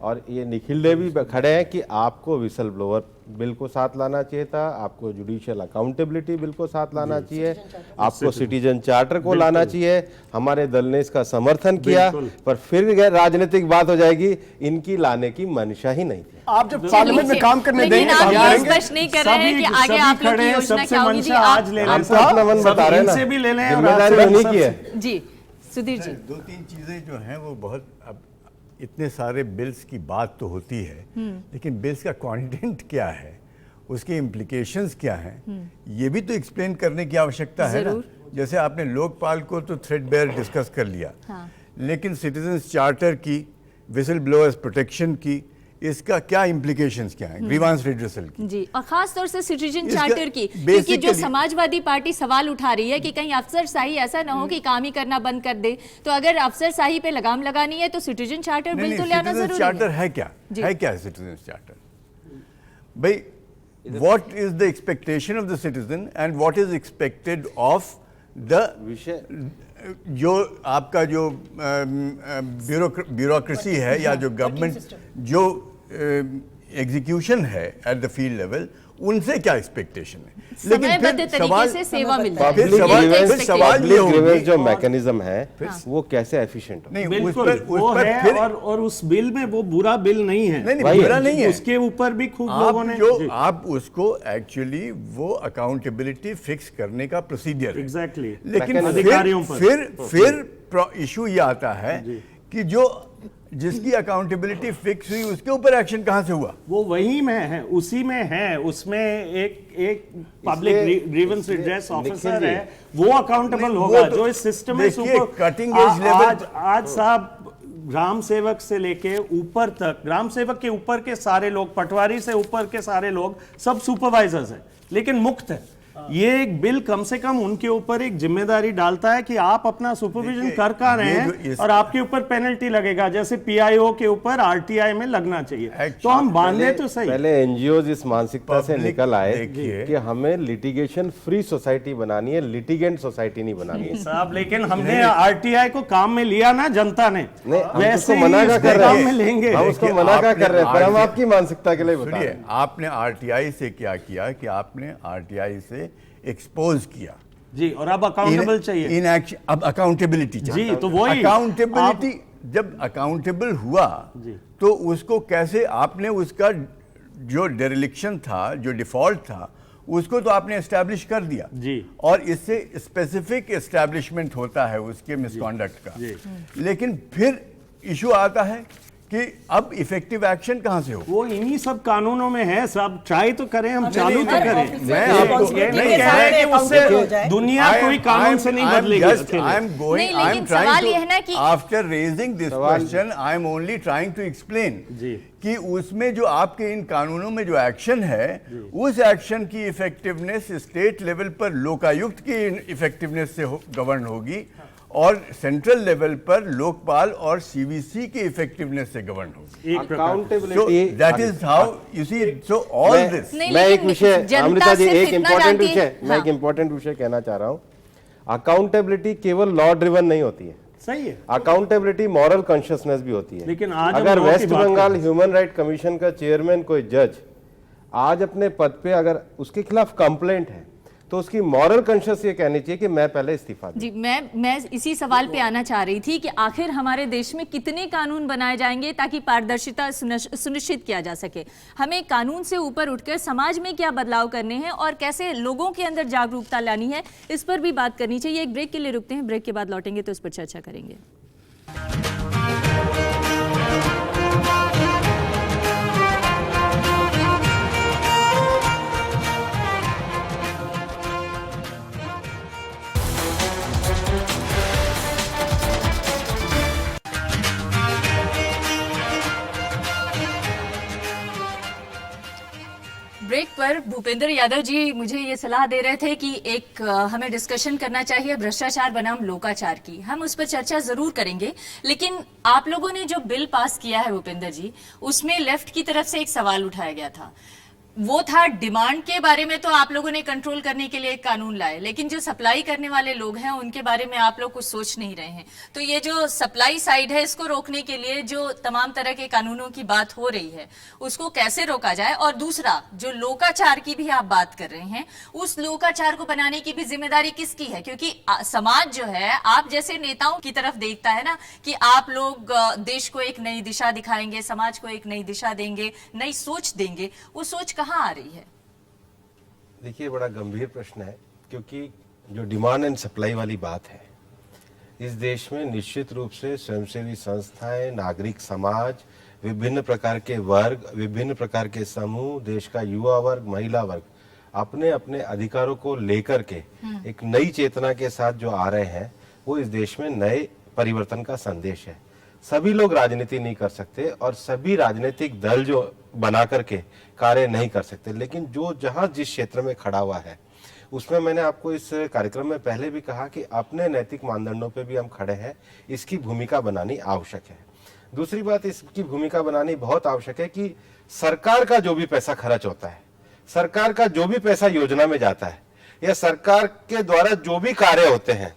[SPEAKER 8] और ये निखिल देव भी खड़े हैं कि आपको विसल ब्लोअर बिल को साथ लाना चाहिए था, आपको जुडिशियल अकाउंटेबिलिटी बिल को साथ लाना चाहिए, आपको सिटीजन चार्टर को लाना चाहिए। हमारे दल ने इसका समर्थन किया, पर फिर राजनीतिक बात हो जाएगी, इनकी लाने की मंशा ही नहीं थी।
[SPEAKER 7] आप जब पार्लियामेंट में काम करने देंगे,
[SPEAKER 1] आप ये स्पष्ट नहीं कर रहे हैं कि आगे आप लोग की योजना क्या होगी। जी
[SPEAKER 11] आज ले लें,
[SPEAKER 8] अपना मन बता रहे हैं ना,
[SPEAKER 11] भी ले लें,
[SPEAKER 8] जिम्मेदारी नहीं की है।
[SPEAKER 1] जी सुधीर जी,
[SPEAKER 9] 2-3 चीजें जो हैं वो बहुत, अब इतने सारे बिल्स की बात तो होती है, लेकिन बिल्स का कंटेंट क्या है, उसके इम्प्लीकेशंस क्या हैं, ये भी तो एक्सप्लेन करने की आवश्यकता है ना। जैसे आपने लोकपाल को तो थ्रेडबेयर डिस्कस कर लिया, लेकिन सिटीजन्स चार्टर की, विसल ब्लोअर्स प्रोटेक्शन की, इसका क्या इम्प्लीकेशंस क्या है, ग्रीवांस रिड्रेसल की
[SPEAKER 1] जी, और खास तौर से सिटीजन चार्टर की, क्योंकि जो समाजवादी पार्टी सवाल उठा रही है कि कहीं अफसरशाही ऐसा ना हो कि काम ही करना बंद कर दे, तो अगर अफसरशाही पे लगाम लगानी है तो सिटीजन चार्टर बिल तो लाना जरूरी है।
[SPEAKER 9] चार्टर है क्या, है क्या सिटीजन चार्टर? भाई, what is the expectation of the citizen and what is expected of the विषय, जो आपका जो ब्यूरोक्रेसी है या जो गवर्नमेंट जो एग्जीक्यूशन है एट द फील्ड लेवल, उनसे क्या एक्सपेक्टेशन है। लेकिन फिर सवाल
[SPEAKER 1] से सेवा मिलता है,
[SPEAKER 9] सवाल ये होगा
[SPEAKER 8] जो मैकेनिज्म है वो कैसे एफिशिएंट हो।
[SPEAKER 11] नहीं, वो है, और उस बिल में वो बुरा बिल नहीं है,
[SPEAKER 9] नहीं बुरा नहीं है,
[SPEAKER 11] उसके ऊपर भी खूब लोगों ने
[SPEAKER 9] जो आप उसको एक्चुअली वो अकाउंटेबिलिटी फिक्स करने का प्रोसीजर है,
[SPEAKER 11] एग्जैक्टली,
[SPEAKER 9] लेकिन
[SPEAKER 11] अधिकारियों पर
[SPEAKER 9] फिर इशू ये आता है कि जो जिसकी अकाउंटेबिलिटी फिक्स हुई उसके ऊपर एक्शन कहां से हुआ,
[SPEAKER 11] वो वही में है, उसी में है, उसमें एक पब्लिक ग्रीवेंस रिड्रेस ऑफिसर है, वो अकाउंटेबल होगा, जो इस सिस्टम में
[SPEAKER 9] कटिंग एज लेवल।
[SPEAKER 11] आज साहब ग्राम सेवक से लेके ऊपर तक, ग्राम सेवक के ऊपर के सारे लोग, पटवारी से ऊपर के सारे लोग सब सुपरवाइजर्स हैं, लेकिन मुक्त है। ये एक बिल कम से कम उनके ऊपर एक जिम्मेदारी डालता है कि आप अपना सुपरविजन कर रहे हैं और आपके ऊपर पेनल्टी लगेगा, जैसे पीआईओ के ऊपर आरटीआई में लगना चाहिए। तो हम बांधे तो सही,
[SPEAKER 8] पहले एनजीओ इस मानसिकता से निकल आए कि हमें लिटिगेशन फ्री सोसाइटी बनानी है, लिटिगेंट सोसाइटी नहीं बनानी है
[SPEAKER 11] साहब। लेकिन हमने आरटीआई को काम में लिया ना जनता ने,
[SPEAKER 8] वैसे मना क्या कर रहे हैं,
[SPEAKER 11] लेंगे
[SPEAKER 8] हम उसको मना क्या कर रहे हैं, पर हम आपकी मानसिकता के लिए बता रहे हैं।
[SPEAKER 9] आपने आरटीआई से क्या किया कि आपने आरटीआई से एक्सपोज किया
[SPEAKER 11] जी, और अब अकाउंटेबल चाहिए,
[SPEAKER 9] इन एक्शन, अब अकाउंटेबिलिटी
[SPEAKER 11] जी, तो वही
[SPEAKER 9] अकाउंटेबिलिटी, जब अकाउंटेबल हुआ तो उसको कैसे आपने, उसका जो डेरिलिक्शन था, जो डिफॉल्ट था, उसको तो आपने एस्टैब्लिश कर दिया
[SPEAKER 11] जी,
[SPEAKER 9] और इससे स्पेसिफिक एस्टैब्लिशमेंट होता है उसके मिसकॉन्डक्ट का। लेकिन फिर इशू आता है कि अब इफेक्टिव एक्शन कहां से हो,
[SPEAKER 11] वो इन्हीं सब कानूनों में है। सब ट्राई तो करें, हम चालू तो करें।
[SPEAKER 9] मैं आपको
[SPEAKER 11] ये नहीं कह रहे कि उससे दुनिया कोई कानून से नहीं बदलेगी।
[SPEAKER 9] I am going, I am trying to, after raising this question I am only trying to explain कि उसमें जो आपके इन कानूनों में जो एक्शन है, उस एक्शन की इफेक्टिवनेस स्टेट लेवल पर लोकायुक्त की इफेक्टिवनेस से गवर्न होगी और सेंट्रल लेवल पर लोकपाल और सीवीसी की इफेक्टिवनेस से गवर्न होगी।
[SPEAKER 8] Accountability,
[SPEAKER 9] that is how you see, so all this.
[SPEAKER 8] मैं एक विषय, अमृता जी, एक इंपॉर्टेंट विषय, मैं एक इंपॉर्टेंट विषय कहना चाह रहा हूं। अकाउंटेबिलिटी केवल लॉ ड्रिवन नहीं होती है,
[SPEAKER 11] सही है,
[SPEAKER 8] अकाउंटेबिलिटी मॉरल कॉन्शियसनेस भी होती है।
[SPEAKER 11] लेकिन आज हम
[SPEAKER 8] अगर
[SPEAKER 11] लॉ की
[SPEAKER 8] वेस्ट
[SPEAKER 11] बात
[SPEAKER 8] बंगाल
[SPEAKER 11] करें।
[SPEAKER 8] ह्यूमन राइट कमीशन का चेयरमैन कोई जज आज अपने पद पे अगर उसके खिलाफ कंप्लेंट है तो उसकी मॉरल कॉन्शियस ये कहनी चाहिए कि मैं पहले इस्तीफा दूं।
[SPEAKER 1] जी, मैं इसी सवाल पे आना चाह रही थी कि आखिर हमारे देश में कितने कानून बनाए जाएंगे ताकि पारदर्शिता सुनिश्चित किया जा सके। हमें कानून से ऊपर उठकर समाज में क्या बदलाव करने हैं और कैसे लोगों के अंदर जागरूकता लानी है, इस पर भी बात करनी चाहिए। एक ब्रेक के लिए रुकते हैं, ब्रेक के बाद लौटेंगे तो इस पर चर्चा करेंगे। ब्रेक पर भूपेंद्र यादव जी मुझे ये सलाह दे रहे थे कि एक हमें डिस्कशन करना चाहिए भ्रष्टाचार बनाम लोकाचार की। हम उस पर चर्चा जरूर करेंगे, लेकिन आप लोगों ने जो बिल पास किया है भूपेंद्र जी, उसमें लेफ्ट की तरफ से एक सवाल उठाया गया था। वो था डिमांड के बारे में तो आप लोगों ने कंट्रोल करने के लिए एक कानून लाए, लेकिन जो सप्लाई करने वाले लोग हैं उनके बारे में आप लोग कुछ सोच नहीं रहे हैं। तो ये जो सप्लाई साइड है, इसको रोकने के लिए जो तमाम तरह के कानूनों की बात हो रही है, उसको कैसे रोका जाए। और दूसरा, जो लोकाचार की भी आप बात कर रहे हैं, उस लोकाचार को बनाने की भी जिम्मेदारी किसकी है? क्योंकि समाज जो है आप जैसे नेताओं की तरफ देखता है ना, कि आप लोग देश को एक नई दिशा दिखाएंगे, समाज को एक नई दिशा देंगे, नई सोच देंगे। वो सोच कहाँ आ रही है?
[SPEAKER 8] देखिए, बड़ा गंभीर प्रश्न है, क्योंकि जो डिमांड एंड सप्लाई वाली बात है, इस देश में निश्चित रूप से स्वयंसेवी संस्थाएं, नागरिक समाज, विभिन्न प्रकार के वर्ग, विभिन्न प्रकार के समूह, देश का युवा वर्ग, महिला वर्ग अपने अपने अधिकारों को लेकर के एक नई चेतना के साथ जो आ रहे हैं, वो इस देश में नए परिवर्तन का संदेश है। सभी लोग राजनीति नहीं कर सकते और सभी राजनीतिक दल जो बना करके कार्य नहीं कर सकते, लेकिन जो जहां जिस क्षेत्र में खड़ा हुआ है, उसमें मैंने आपको इस कार्यक्रम में पहले भी कहा कि अपने नैतिक मानदंडों पे भी हम खड़े हैं, इसकी भूमिका बनानी आवश्यक है। दूसरी बात, इसकी भूमिका बनानी बहुत आवश्यक है कि सरकार का जो भी पैसा खर्च होता है, सरकार का जो भी पैसा योजना में जाता है, या सरकार के द्वारा जो भी कार्य होते हैं,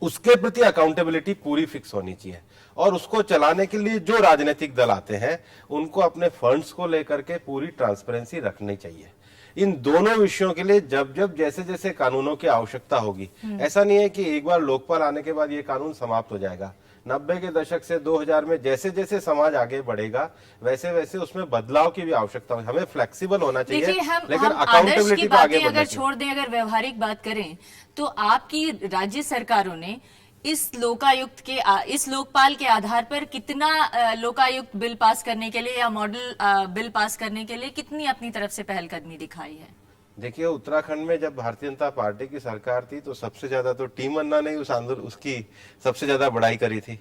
[SPEAKER 8] उसके प्रति अकाउंटेबिलिटी पूरी फिक्स होनी चाहिए। और उसको चलाने के लिए जो राजनीतिक दल आते हैं, उनको अपने फंड्स को लेकर के पूरी ट्रांसपेरेंसी रखनी चाहिए। इन दोनों विषयों के लिए जब जब जैसे जैसे कानूनों की आवश्यकता होगी, ऐसा नहीं है कि एक बार लोकपाल आने के बाद ये कानून समाप्त हो जाएगा। 90 के दशक से 2000 में जैसे जैसे समाज आगे बढ़ेगा, वैसे वैसे उसमें बदलाव की भी आवश्यकता होगी। हमें फ्लेक्सिबल होना चाहिए, लेकिन अकाउंटेबिलिटी पे आगे बढ़ना चाहिए।
[SPEAKER 1] अगर छोड़ दें, अगर व्यवहारिक बात करें, तो आपकी राज्य सरकारों ने इस लोकपाल के आधार पर कितना लोकायुक्त बिल पास करने के लिए या मॉडल बिल पास करने के लिए कितनी अपनी तरफ से पहलकदमी दिखाई है?
[SPEAKER 8] देखिए, उत्तराखंड में जब भारतीय जनता पार्टी की सरकार थी तो सबसे ज्यादा तो टीम अन्ना ने उसकी सबसे ज्यादा बड़ाई करी थी।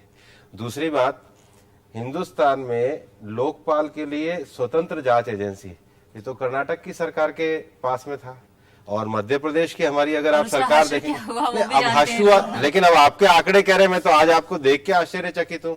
[SPEAKER 8] दूसरी बात, हिंदुस्तान में लोकपाल के लिए स्वतंत्र जांच एजेंसी, ये तो कर्नाटक की सरकार के पास में था, और मध्य प्रदेश की हमारी अगर आप सरकार देखें, अब हाशुआ, लेकिन अब आपके आंकड़े कह रहे, मैं तो आज आपको देख के आश्चर्यचकित हूँ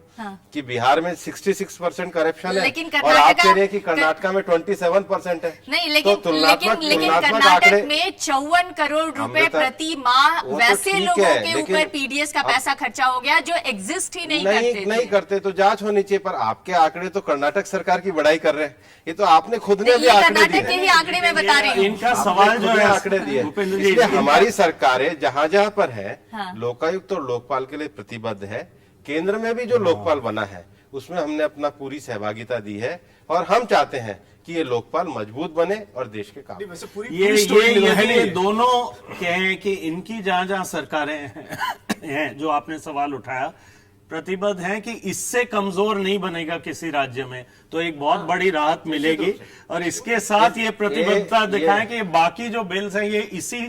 [SPEAKER 8] कि बिहार में 66% करप्शन है, और आप कह रहे हैं कि कर्नाटक में 27% है।
[SPEAKER 1] नहीं, लेकिन कर्नाटक में 54 करोड़ रुपए प्रति माह वैसे लोगों के ऊपर पीडीएस का पैसा खर्चा हो गया जो एग्जिस्ट ही नहीं
[SPEAKER 8] करते। तो जांच होनी चाहिए, पर आपके आंकड़े तो कर्नाटक सरकार की बड़ाई कर रहे हैं। ये तो आपने खुद ने भी
[SPEAKER 1] कर्नाटक के ही आंकड़े में बता रही हूँ।
[SPEAKER 11] इनका सवाल जो है
[SPEAKER 8] आंकड़े दिए, इसलिए हमारी सरकारें जहां जहां पर है, लोकायुक्त और लोकपाल के लिए प्रतिबद्ध है। केंद्र में भी जो लोकपाल बना है, उसमें हमने अपना पूरी सहभागिता दी है, और हम चाहते हैं कि ये लोकपाल मजबूत बने और देश के काम।
[SPEAKER 11] ये दोनों कहें कि इनकी जहां जहां सरकारें हैं, जो आपने सवाल उठाया, प्रतिबद्ध हैं कि इससे कमजोर नहीं बनेगा किसी राज्य में, तो एक बहुत बड़ी राहत मिलेगी। और इसके साथ ये प्रतिबद्धता दिखाएं कि बाकी जो बिल्स हैं ये इसी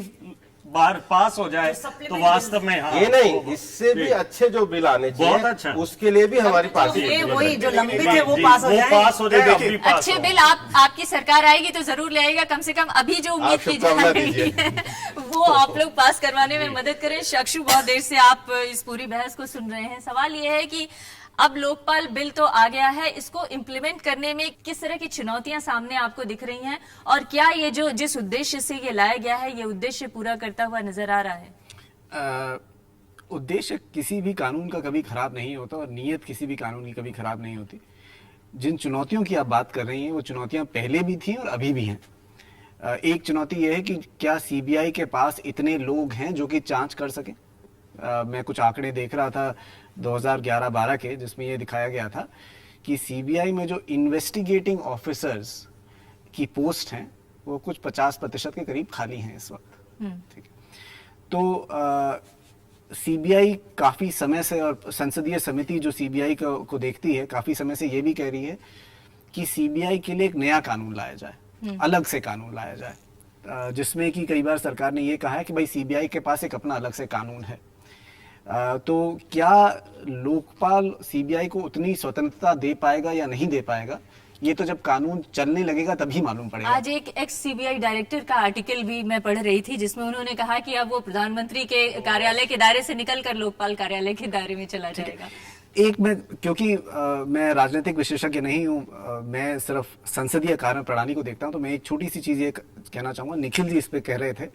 [SPEAKER 11] बार पास हो जाए तो वास्तव में
[SPEAKER 8] ये नहीं, इससे भी अच्छे जो बिल आने चाहिए,
[SPEAKER 11] बहुत अच्छा,
[SPEAKER 8] उसके लिए भी हमारी पार्टी
[SPEAKER 2] वही जो लंबित है वो पास हो जाए।
[SPEAKER 1] अच्छे बिल आपकी सरकार आएगी तो जरूर ले आएगा। कम से कम अभी जो उम्मीद की जा रही है वो आप लोग पास करवाने में मदद करें। चक्षु, बहुत देर से आप इस पूरी बहस को सुन रहे हैं। सवाल ये है कि अब लोकपाल बिल तो आ गया है, इसको इम्प्लीमेंट करने में किस तरह की चुनौतियां सामने आपको दिख रही हैं, और क्या ये जो जिस उद्देश्य से ये लाया गया है, ये उद्देश्य पूरा करता हुआ नजर आ रहा है?
[SPEAKER 12] उद्देश्य किसी भी कानून का कभी खराब नहीं होता और नीयत किसी भी कानून की कभी खराब नहीं होती। जिन चुनौतियों की आप बात कर रही हैं वो चुनौतियां पहले भी थी और अभी भी हैं। एक चुनौती यह है कि क्या सीबीआई के पास इतने लोग हैं जो कि जांच कर सकें। मैं कुछ आंकड़े देख रहा था 2011-12 के, जिसमें यह दिखाया गया था कि सीबीआई में जो इन्वेस्टिगेटिंग ऑफिसर्स की पोस्ट हैं वो कुछ 50% के करीब खाली हैं इस वक्त। ठीक है, तो सीबीआई काफी समय से, और संसदीय समिति जो सीबीआई को देखती है काफी समय से ये भी कह रही है कि सीबीआई के लिए एक नया कानून लाया जाए, अलग से कानून लाया जाए, जिसमें कि कई बार सरकार ने ये कहा है कि भाई सीबीआई के पास एक अपना अलग से कानून है। तो क्या लोकपाल सीबीआई को उतनी स्वतंत्रता दे पाएगा या नहीं दे पाएगा, ये तो जब कानून चलने लगेगा तभी मालूम पड़ेगा।
[SPEAKER 1] आज एक एक्स सीबीआई डायरेक्टर का आर्टिकल भी मैं पढ़ रही थी जिसमें उन्होंने कहा कि अब वो प्रधानमंत्री के कार्यालय के दायरे से निकलकर लोकपाल कार्यालय के दायरे में चला जाएगा।
[SPEAKER 12] एक मैं, क्योंकि मैं राजनीतिक विशेषज्ञ नहीं हूं, मैं सिर्फ संसदीय कार्य प्रणाली को देखता हूं, तो मैं एक छोटी सी चीज ये कहना चाहूंगा। निखिल जी इस पे कह रहे थे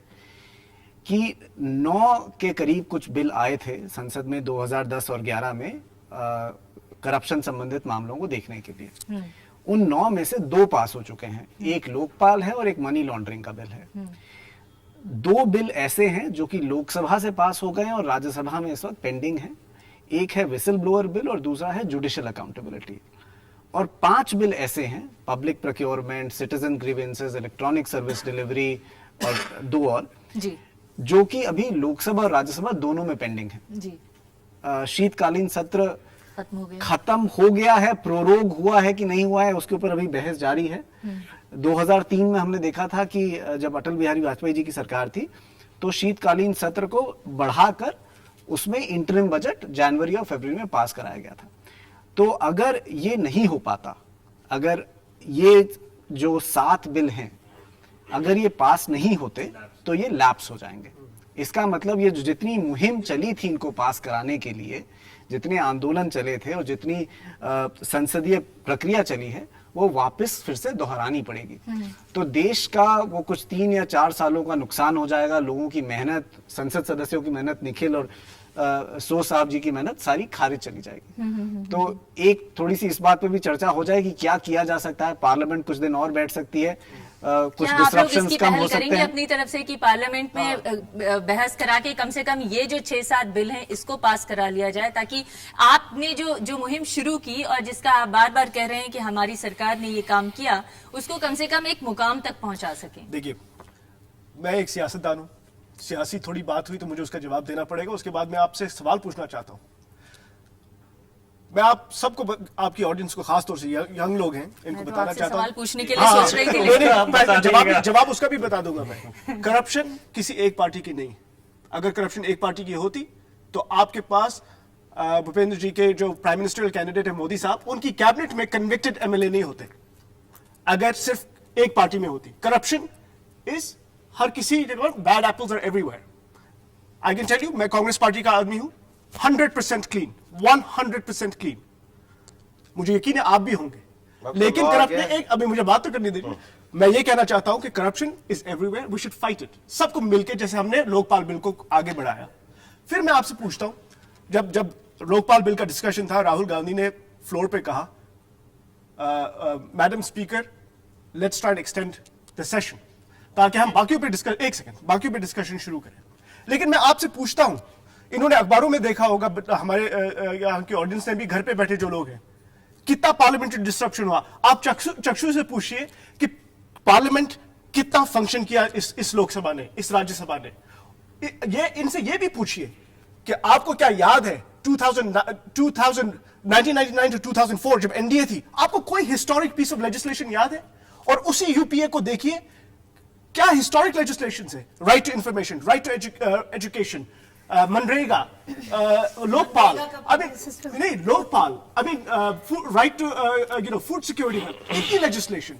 [SPEAKER 12] कि 9 के करीब कुछ बिल आए थे संसद में 2010 और 11 में करप्शन संबंधित मामलों को देखने के लिए। उन 9 में से 2 पास हो चुके हैं, एक लोकपाल है और एक मनी लॉन्ड्रिंग का बिल है। 2 बिल ऐसे हैं जो कि लोकसभा से पास हो गए हैं और राज्यसभा में इस वक्त पेंडिंग है। एक है विसल ब्लोअर बिल और दूसरा है जुडिशियल अकाउंटेबिलिटी। और 5 बिल ऐसे हैं, public procurement, citizen grievances, electronic service delivery और 2 और
[SPEAKER 1] जी,
[SPEAKER 12] जो कि अभी लोकसभा और राज्यसभा दोनों में पेंडिंग है।
[SPEAKER 1] जी,
[SPEAKER 12] शीतकालीन सत्र
[SPEAKER 1] खत्म
[SPEAKER 12] हो गया है, प्रोरोग हुआ है कि नहीं हुआ है उसके ऊपर अभी बहस जारी है। 2003 में हमने देखा था कि जब अटल बिहारी वाजपेयी जी की सरकार थी तो शीतकालीन सत्र को बढ़ाकर उसमें इंटरिम बजट जनवरी और फरवरी में पास कराया गया था। तो अगर ये नहीं हो पाता, अगर ये जो 7 बिल हैं अगर ये पास नहीं होते तो ये लैप्स हो जाएंगे। इसका मतलब ये जितनी मुहिम चली थी इनको पास कराने के लिए, जितने आंदोलन चले थे और जितनी संसदीय प्रक्रिया चली है वो वापस फिर से दोहरानी पड़ेगी। तो देश का वो कुछ 3 या 4 सालों का नुकसान हो जाएगा। लोगों की मेहनत, संसद सदस्यों की मेहनत, निखिल और सो साहब जी की मेहनत सारी खारिज चली जाएगी। तो एक थोड़ी सी इस बात पे भी चर्चा हो जाएगी क्या किया जा सकता है। पार्लियामेंट कुछ दिन और बैठ सकती है, कुछ डिस्ट्रप्शंस कम हो सकते हैं
[SPEAKER 1] अपनी तरफ से कि पार्लियामेंट में बहस करा के कम से कम ये जो 6-7 बिल हैं इसको पास करा लिया जाए, ताकि आपने जो मुहिम शुरू की और जिसका आप बार बार कह रहे हैं कि हमारी सरकार ने ये काम किया, उसको कम से कम एक मुकाम तक पहुंचा सके।
[SPEAKER 7] देखिए, मैं एक सियासतदान हूं, सियासी थोड़ी बात हुई तो मुझे उसका जवाब देना पड़ेगा। उसके बाद मैं आपसे सवाल पूछना चाहता हूं। मैं आप सबको, आपकी ऑडियंस को, खास तौर से यंग लोग हैं, इनको बताना चाहता हूं।
[SPEAKER 1] सवाल पूछने के लिए सोच रही थी,
[SPEAKER 7] जवाब उसका भी बता दूंगा मैं। करप्शन किसी एक पार्टी की नहीं। अगर करप्शन एक पार्टी की होती तो आपके पास भूपेंद्र जी के जो प्राइम मिनिस्टर कैंडिडेट है मोदी साहब, उनकी कैबिनेट में कन्विक्टेड एमएलए नहीं होते अगर सिर्फ एक पार्टी में होती। करप्शन इज हर किसी जगह, bad apples are everywhere. I can tell you, मैं कांग्रेस पार्टी का आदमी हूं, 100% क्लीन, 100% क्लीन। मुझे यकीन है आप भी होंगे। लेकिन करप्शन एक, अभी मुझे बात तो करने दीजिए। मैं ये कहना चाहता हूं कि corruption is everywhere, we should fight it, सबको मिलकर, जैसे हमने लोकपाल बिल को आगे बढ़ाया। फिर मैं आपसे पूछता हूं, जब लोकपाल बिल का डिस्कशन था, राहुल गांधी ने फ्लोर पे कहा, madam speaker, let's try to extend the session, ताकि हम बाकियों पे डिस्कशन शुरू करें। लेकिन मैं आपसे पूछता हूं, इन्होंने अखबारों में देखा होगा, हमारे यहाँ की ऑडियंस ने भी, घर पे बैठे जो लोग हैं, कितना पार्लियामेंट्री डिस्ट्रप्शन हुआ। आप चक्षु से पूछिए कि पार्लियामेंट कितना फंक्शन किया इस लोकसभा ने, इस राज्यसभा ने। ये इनसे ये भी पूछिए कि आपको क्या याद है 1999 to 2004 जब एनडीए थी, आपको कोई हिस्टोरिक पीस ऑफ लेजिस्लेशन याद है? और उसी यूपीए को देखिए, क्या हिस्टोरिक लेजिस्लेशन है? Right to information, right to education, मनरेगा, लोकपाल, नहीं Lokpal, right to food security, इतनी लेजिस्लेशन,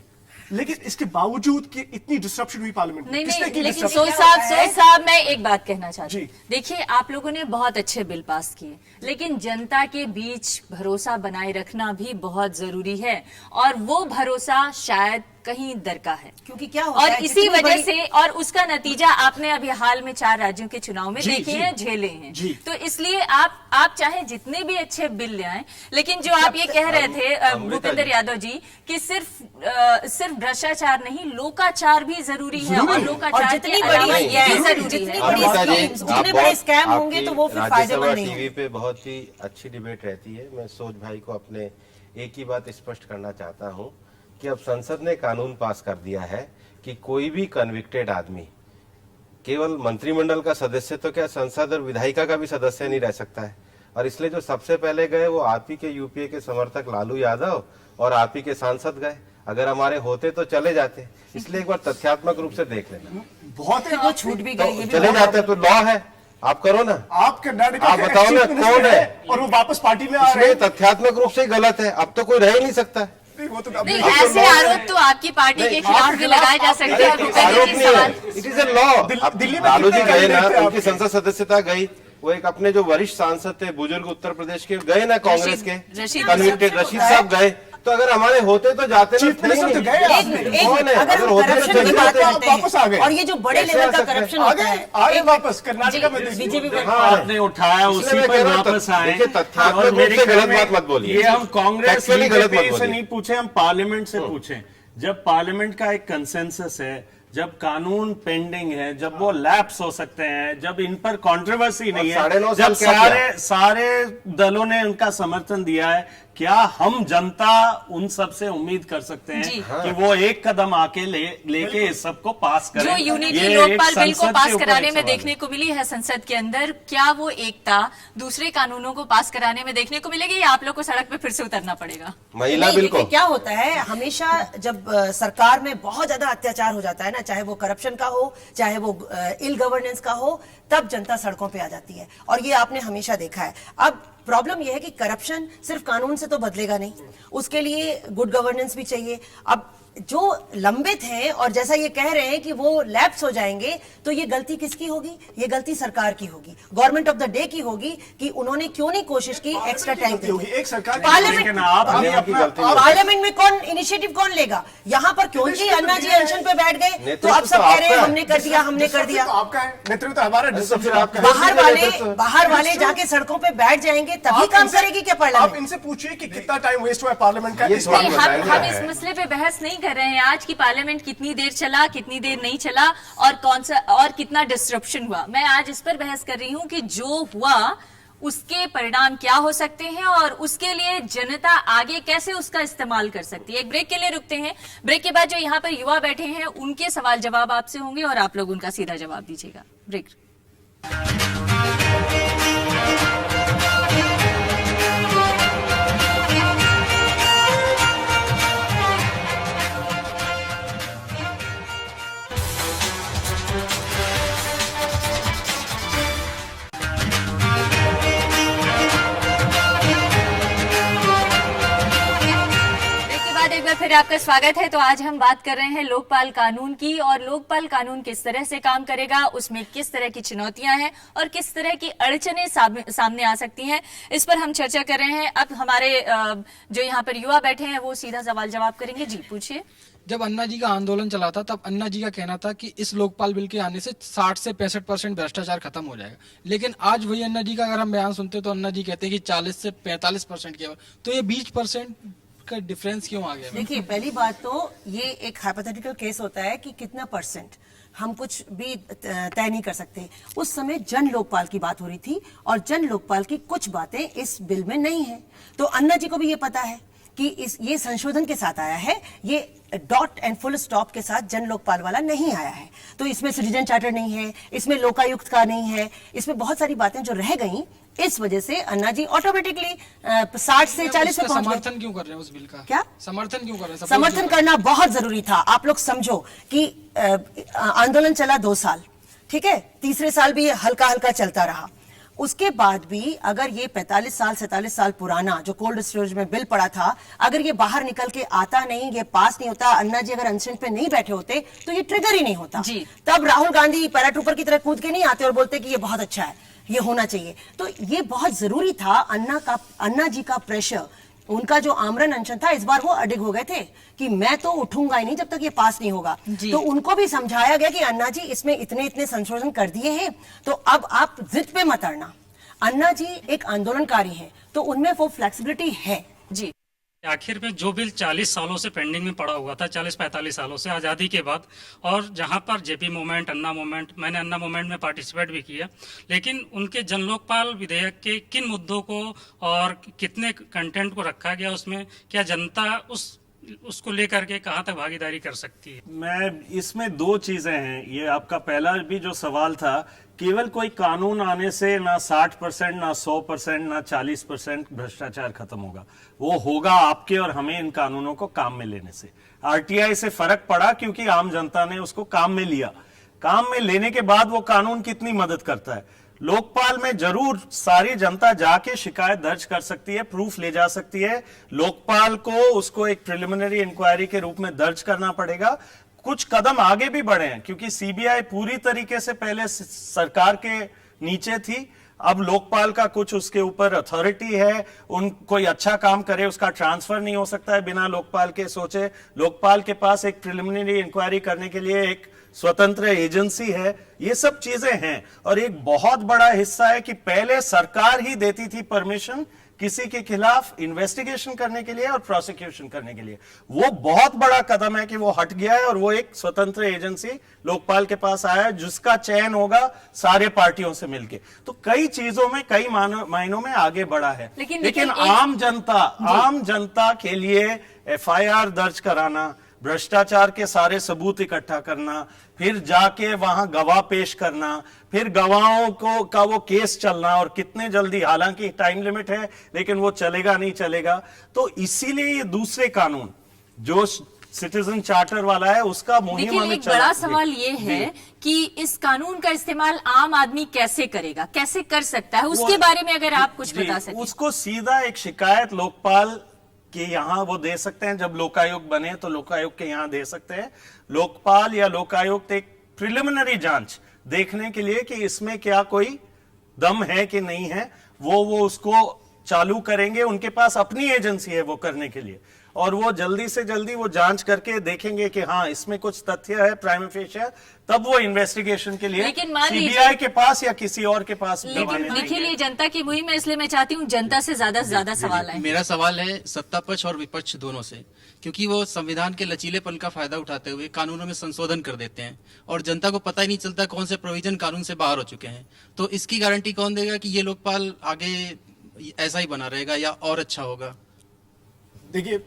[SPEAKER 7] लेकिन इसके बावजूद कि इतनी डिस्ट्रप्शन हुई पार्लियामेंट में।
[SPEAKER 1] नहीं, लेकिन सोच साहब मैं एक बात कहना चाहती हूँ। देखिए, आप लोगों ने बहुत अच्छे बिल पास किए, लेकिन जनता के बीच भरोसा बनाए रखना भी बहुत जरूरी है, और वो भरोसा शायद कहीं दरका है,
[SPEAKER 10] क्योंकि क्या होता
[SPEAKER 1] और
[SPEAKER 10] है,
[SPEAKER 1] इसी
[SPEAKER 10] जितनी
[SPEAKER 1] वजह
[SPEAKER 10] बड़ी-
[SPEAKER 1] से, और उसका नतीजा आपने अभी हाल में 4 राज्यों के चुनाव में देखे हैं, झेले हैं। तो इसलिए आप चाहे जितने भी अच्छे बिल ले आए, लेकिन जो आप ये कह रहे थे भूपेंद्र यादव जी कि सिर्फ भ्रष्टाचार नहीं, लोकाचार भी जरूरी है, और लोकाचार
[SPEAKER 10] जितनी
[SPEAKER 1] के
[SPEAKER 10] बड़ी
[SPEAKER 1] अलावा ये
[SPEAKER 10] जितनी
[SPEAKER 1] जरूरी
[SPEAKER 10] बड़ी
[SPEAKER 1] है।
[SPEAKER 10] स्कीम्स, जितने बड़े स्कैम होंगे तो वो फिर फायदेमंद नहीं
[SPEAKER 8] टीवी पे बहुत ही अच्छी डिबेट रहती है। मैं सोच भाई को अपने एक ही बात स्पष्ट करना चाहता हूं कि अब संसद ने कानून पास कर दिया है कि कोई भी कन्विक्टेड आदमी केवल मंत्रिमंडल का सदस्य तो क्या संसद और विधायिका का भी सदस्य नहीं रह सकता है। और इसलिए जो सबसे पहले गए वो आप ही के यूपीए के समर्थक लालू यादव और आप ही के सांसद गए। अगर हमारे होते तो चले जाते, इसलिए एक बार तथ्यात्मक रूप से देख लेना।
[SPEAKER 10] बहुत है, वो छूट भी गई, ये भी
[SPEAKER 8] चले जाते तो लॉ है, आप करो ना,
[SPEAKER 7] आप कर्नाटक
[SPEAKER 8] आप बताओ ना कौन है,
[SPEAKER 7] और वो वापस पार्टी में आ रहे
[SPEAKER 8] इसलिए तथ्यात्मक रूप से ही गलत है। अब तो कोई रह ही नहीं सकता।
[SPEAKER 7] हैं। वो तो
[SPEAKER 1] नहीं, ऐसे आरोप तो आपकी पार्टी के खिलाफ भी लगाए जा सकते हैं। भूपेंद्र
[SPEAKER 8] आरोप
[SPEAKER 1] जी,
[SPEAKER 8] नहीं
[SPEAKER 1] सवाल
[SPEAKER 8] है, it is a law.
[SPEAKER 7] Delhi में
[SPEAKER 8] लालू जी
[SPEAKER 7] कितने
[SPEAKER 8] गए ना,
[SPEAKER 7] कैंडिडेट थे
[SPEAKER 8] उनकी
[SPEAKER 7] आपके?
[SPEAKER 8] संसद सदस्यता गई, वो एक अपने जो वरिष्ठ सांसद थे बुजुर्ग उत्तर प्रदेश के गए ना, कांग्रेस के
[SPEAKER 1] रशीद
[SPEAKER 8] कन्विक्टेड रशीद साहब गए। तो अगर हमारे होते तो जाते ना,
[SPEAKER 7] चीफ मिनिस्टर तो गए आपने।
[SPEAKER 8] कौन है?
[SPEAKER 10] अगर
[SPEAKER 8] अगर
[SPEAKER 10] हम
[SPEAKER 8] होते तो
[SPEAKER 10] करप्शन
[SPEAKER 8] चले
[SPEAKER 10] की बात
[SPEAKER 8] जाते।
[SPEAKER 10] करते
[SPEAKER 7] वापस आ गए।
[SPEAKER 10] हैं, और ये जो बड़े
[SPEAKER 8] कैसे
[SPEAKER 10] लेवल
[SPEAKER 8] आ
[SPEAKER 10] का
[SPEAKER 8] सकते हैं?
[SPEAKER 10] करप्शन
[SPEAKER 7] आ
[SPEAKER 10] होता
[SPEAKER 7] गए
[SPEAKER 10] है,
[SPEAKER 7] आए वापस कर्नाटक में
[SPEAKER 10] बीजेपी में
[SPEAKER 8] हाँ,
[SPEAKER 11] आपने उठाया,
[SPEAKER 8] इसलिए
[SPEAKER 11] उसी
[SPEAKER 8] मैं
[SPEAKER 11] पर
[SPEAKER 8] कह रहा हूं,
[SPEAKER 11] वापस आए।
[SPEAKER 8] देखिए, तथ्यात्मक
[SPEAKER 11] और
[SPEAKER 8] रूप
[SPEAKER 11] मेरे
[SPEAKER 8] से
[SPEAKER 11] ख्याल
[SPEAKER 8] गलत
[SPEAKER 11] में
[SPEAKER 8] बात मत बोलिए।
[SPEAKER 11] ये हम कांग्रेस
[SPEAKER 8] Factually गलत मत
[SPEAKER 11] बीजेपी से
[SPEAKER 8] बोलिए।
[SPEAKER 11] नहीं पूछे, हम पार्लियामेंट से पूछे। जब पार्लियामेंट का एक कंसेंसस है, जब कानून पेंडिंग है, जब वो लैप्स हो सकते हैं, जब इन पर कंट्रोवर्सी नहीं है,
[SPEAKER 8] 9.5
[SPEAKER 11] जब
[SPEAKER 8] साल क्या
[SPEAKER 11] सारे दलों ने उनका समर्थन दिया है, क्या हम जनता उन सब से उम्मीद कर सकते हैं
[SPEAKER 1] जी।
[SPEAKER 11] कि वो एक कदम आके लेके इस सब को पास करें?
[SPEAKER 1] जो यूनिटी
[SPEAKER 11] ये
[SPEAKER 1] लोकपाल
[SPEAKER 11] एक
[SPEAKER 1] बिल को
[SPEAKER 11] संसद
[SPEAKER 1] पास
[SPEAKER 11] के ऊपर
[SPEAKER 1] कराने
[SPEAKER 11] एक
[SPEAKER 1] में
[SPEAKER 11] सवाल है।
[SPEAKER 1] देखने को मिली है संसद के अंदर, क्या वो एकता दूसरे कानूनों को पास कराने में देखने को मिलेगी, या आप लोग को सड़क पे फिर से उतरना पड़ेगा?
[SPEAKER 8] महिला
[SPEAKER 10] नहीं,
[SPEAKER 8] बिल को
[SPEAKER 10] देखिए क्या होता है, हमेशा जब सरकार में बहुत ज्यादा अत्याचार हो जाता है ना, चाहे वो करप्शन का हो, चाहे वो इल गवर्नेंस का हो, तब जनता सड़कों पे आ जाती है, और ये आपने हमेशा देखा है। अब प्रॉब्लम यह है कि करप्शन सिर्फ कानून से तो बदलेगा नहीं, उसके लिए गुड गवर्नेंस भी चाहिए। अब जो लंबित हैं और जैसा ये कह रहे हैं कि वो लैप्स हो जाएंगे, तो ये गलती किसकी होगी? ये गलती सरकार की होगी, गवर्नमेंट ऑफ द डे की होगी कि उन्होंने क्यों नहीं कोशिश की एक्स्ट्रा टाइम
[SPEAKER 7] होगी एक सरकार
[SPEAKER 11] लेकिन
[SPEAKER 10] पार्लियामेंट में कौन इनिशिएटिव कौन लेगा? यहाँ पर क्यों जी अन्ना जी अनशन पे बैठ गए, तो अब सब कह रहे हैं हमने कर दिया, हमने कर दिया।
[SPEAKER 7] आपका है नेतृत्व, हमारा
[SPEAKER 10] बाहर वाले जाके सड़कों पे बैठ जाएंगे, तभी काम करेगी क्या
[SPEAKER 7] आप
[SPEAKER 10] पार्लियामेंट?
[SPEAKER 7] इनसे पूछिए कि कितना टाइम वेस्ट हुआ है पार्लियामेंट का। इस
[SPEAKER 1] नहीं,
[SPEAKER 7] बात
[SPEAKER 1] हम इस मसले पे बहस नहीं कर रहे हैं आज की पार्लियामेंट कितनी देर चला, कितनी देर नहीं चला, और कौन सा और कितना डिस्ट्रप्शन हुआ। मैं आज इस पर बहस कर रही हूं कि जो हुआ उसके परिणाम क्या हो सकते हैं, और उसके लिए जनता आगे कैसे उसका इस्तेमाल कर सकती है। एक ब्रेक के लिए रुकते हैं। ब्रेक के बाद जो यहाँ पर युवा बैठे हैं उनके सवाल जवाब आपसे होंगे, और आप लोग उनका सीधा जवाब दीजिएगा। ब्रेक। एक बार फिर आपका स्वागत है। तो आज हम बात कर रहे हैं लोकपाल कानून की, और लोकपाल कानून किस तरह से काम करेगा, उसमें किस तरह की चुनौतियां हैं और किस तरह की अड़चनें सामने आ सकती हैं, इस पर हम चर्चा कर रहे हैं। अब हमारे जो यहाँ पर युवा बैठे हैं वो सीधा सवाल जवाब करेंगे। जी पूछिए।
[SPEAKER 13] जब अन्ना जी का आंदोलन चला था, तब अन्ना जी का कहना था कि इस लोकपाल बिल के आने से 60 से 65% भ्रष्टाचार खत्म हो जाएगा, लेकिन आज वही अन्ना जी का अगर हम बयान सुनते तो अन्ना जी कहते हैं कि 40 से 45% केवल। तो ये 20% का डिफरेंस क्यों आ गया?
[SPEAKER 10] देखिए, पहली बात तो ये एक हाइपोथेटिकल केस होता है कि कितना परसेंट, हम कुछ भी तय नहीं कर सकते। उस समय जन लोकपाल की बात हो रही थी, और जन लोकपाल की कुछ बातें इस बिल में नहीं है। तो अन्ना जी को भी ये पता है कि ये संशोधन के साथ आया है, ये डॉट एंड फुल स्टॉप के साथ जन लोकपाल वाला नहीं आया है। तो इसमें सिटीजन चार्टर नहीं है, इसमें लोकायुक्त का नहीं है, इसमें बहुत सारी बातें जो रह गई, इस वजह से अन्ना जी ऑटोमेटिकली 60 से 40 में पहुंच गए।
[SPEAKER 13] समर्थन क्यों कर रहे हैं उस बिल का?
[SPEAKER 10] क्या
[SPEAKER 13] समर्थन क्यों कर रहे हैं?
[SPEAKER 10] समर्थन करना बहुत जरूरी था। आप लोग समझो कि आंदोलन चला 2 साल, ठीक है, तीसरे साल भी हल्का हल्का चलता रहा। उसके बाद भी अगर ये 45 साल 47 साल पुराना जो कोल्ड स्टोरेज में बिल पड़ा था, अगर ये बाहर निकल के आता नहीं, ये पास नहीं होता, अन्ना जी अगर अनशन पे नहीं बैठे होते, तो ये ट्रिगर ही नहीं होता। तब राहुल गांधी पैराट्रूपर की तरह कूद के नहीं आते और बोलते कि ये बहुत अच्छा है, ये होना चाहिए। तो ये बहुत जरूरी था अन्ना जी का प्रेशर उनका जो आमरण अनशन था, इस बार वो अडिग हो गए थे कि मैं तो उठूंगा ही नहीं जब तक ये पास नहीं होगा। तो उनको भी समझाया गया कि अन्ना जी इसमें इतने इतने संशोधन कर दिए हैं, तो अब आप जिद पे मत अड़ना। अन्ना जी एक आंदोलनकारी हैं, तो उनमें वो फ्लेक्सिबिलिटी है। जी,
[SPEAKER 14] आखिर में जो बिल 40 सालों से पेंडिंग में पड़ा हुआ था, 40-45 सालों से आज़ादी के बाद, और जहां पर जेपी मूवमेंट, अन्ना मूवमेंट, मैंने अन्ना मूवमेंट में पार्टिसिपेट भी किया, लेकिन उनके जन लोकपाल विधेयक के किन मुद्दों को और कितने कंटेंट को रखा गया उसमें, क्या जनता उसको लेकर के कहां तक भागीदारी कर सकती है?
[SPEAKER 11] मैं इसमें दो चीजें हैं। ये आपका पहला भी जो सवाल था, केवल कोई कानून आने से ना 60%, ना 100%, ना 40% भ्रष्टाचार खत्म होगा। वो होगा आपके और हमें इन कानूनों को काम में लेने से। आरटीआई से फर्क पड़ा क्योंकि आम जनता ने उसको काम में लिया। काम में लेने के बाद वो कानून कितनी मदद करता है। लोकपाल में जरूर सारी जनता जाके शिकायत दर्ज कर सकती है, प्रूफ ले जा सकती है। लोकपाल को उसको एक प्रिलिमिनरी इंक्वायरी के रूप में दर्ज करना पड़ेगा। कुछ कदम आगे भी बढ़े हैं क्योंकि सीबीआई पूरी तरीके से पहले सरकार के नीचे थी, अब लोकपाल का कुछ उसके ऊपर अथॉरिटी है। उन कोई अच्छा काम करे उसका ट्रांसफर नहीं हो सकता है बिना लोकपाल के सोचे। लोकपाल के पास एक प्रिलिमिनरी इंक्वायरी करने के लिए एक स्वतंत्र एजेंसी है। ये सब चीजें हैं और एक बहुत बड़ा हिस्सा है कि पहले सरकार ही देती थी परमिशन किसी के खिलाफ इन्वेस्टिगेशन करने के लिए और प्रोसिक्यूशन करने के लिए। वो बहुत बड़ा कदम है कि वो हट गया है और वो एक स्वतंत्र एजेंसी लोकपाल के पास आया है जिसका चयन होगा सारे पार्टियों से मिलके। तो कई चीजों में, कई मायनों में आगे बढ़ा है। लेकिन आम जनता के लिए एफआईआर दर्ज कराना, भ्रष्टाचार के सारे सबूत इकट्ठा करना, फिर जाके वहां गवाह पेश करना, फिर गवाहों का वो केस चलना और कितने जल्दी, हालांकि टाइम लिमिट है लेकिन वो चलेगा नहीं चलेगा। तो इसीलिए ये दूसरे कानून जो सिटीजन चार्टर वाला है उसका मुहिम हमें
[SPEAKER 1] एक बड़ा सवाल ये है कि इस कानून का इस्तेमाल आम आदमी कैसे करेगा, कैसे कर सकता है, उसके बारे में अगर आप कुछ बता सकें।
[SPEAKER 11] उसको सीधा एक शिकायत लोकपाल कि यहाँ वो दे सकते हैं। जब लोकायुक्त बने तो लोकायुक्त के यहाँ दे सकते हैं। लोकपाल या लोकायुक्त एक प्रिलिमिनरी जांच देखने के लिए कि इसमें क्या कोई दम है कि नहीं है, वो उसको चालू करेंगे। उनके पास अपनी एजेंसी है वो करने के लिए, और वो जल्दी से जल्दी वो जांच करके देखेंगे कि हाँ इसमें कुछ तथ्य है प्राइमा फेशिया, तब वो इन्वेस्टिगेशन के लिए सीबीआई के पास या किसी और के पास।
[SPEAKER 1] लेकिन ये जनता की मुहिम है, इसलिए मैं चाहती हूँ जनता से ज्यादा सवाल है।
[SPEAKER 13] मेरा सवाल है सत्ता पक्ष और विपक्ष दोनों से, क्योंकि वो संविधान के लचीलेपन का फायदा उठाते हुए कानूनों में संशोधन कर देते हैं और जनता को पता ही नहीं चलता कौन से प्रोविजन कानून से बाहर हो चुके हैं। तो इसकी गारंटी कौन देगा कि ये लोकपाल आगे ऐसा ही बना रहेगा या और अच्छा होगा?
[SPEAKER 7] देखिए,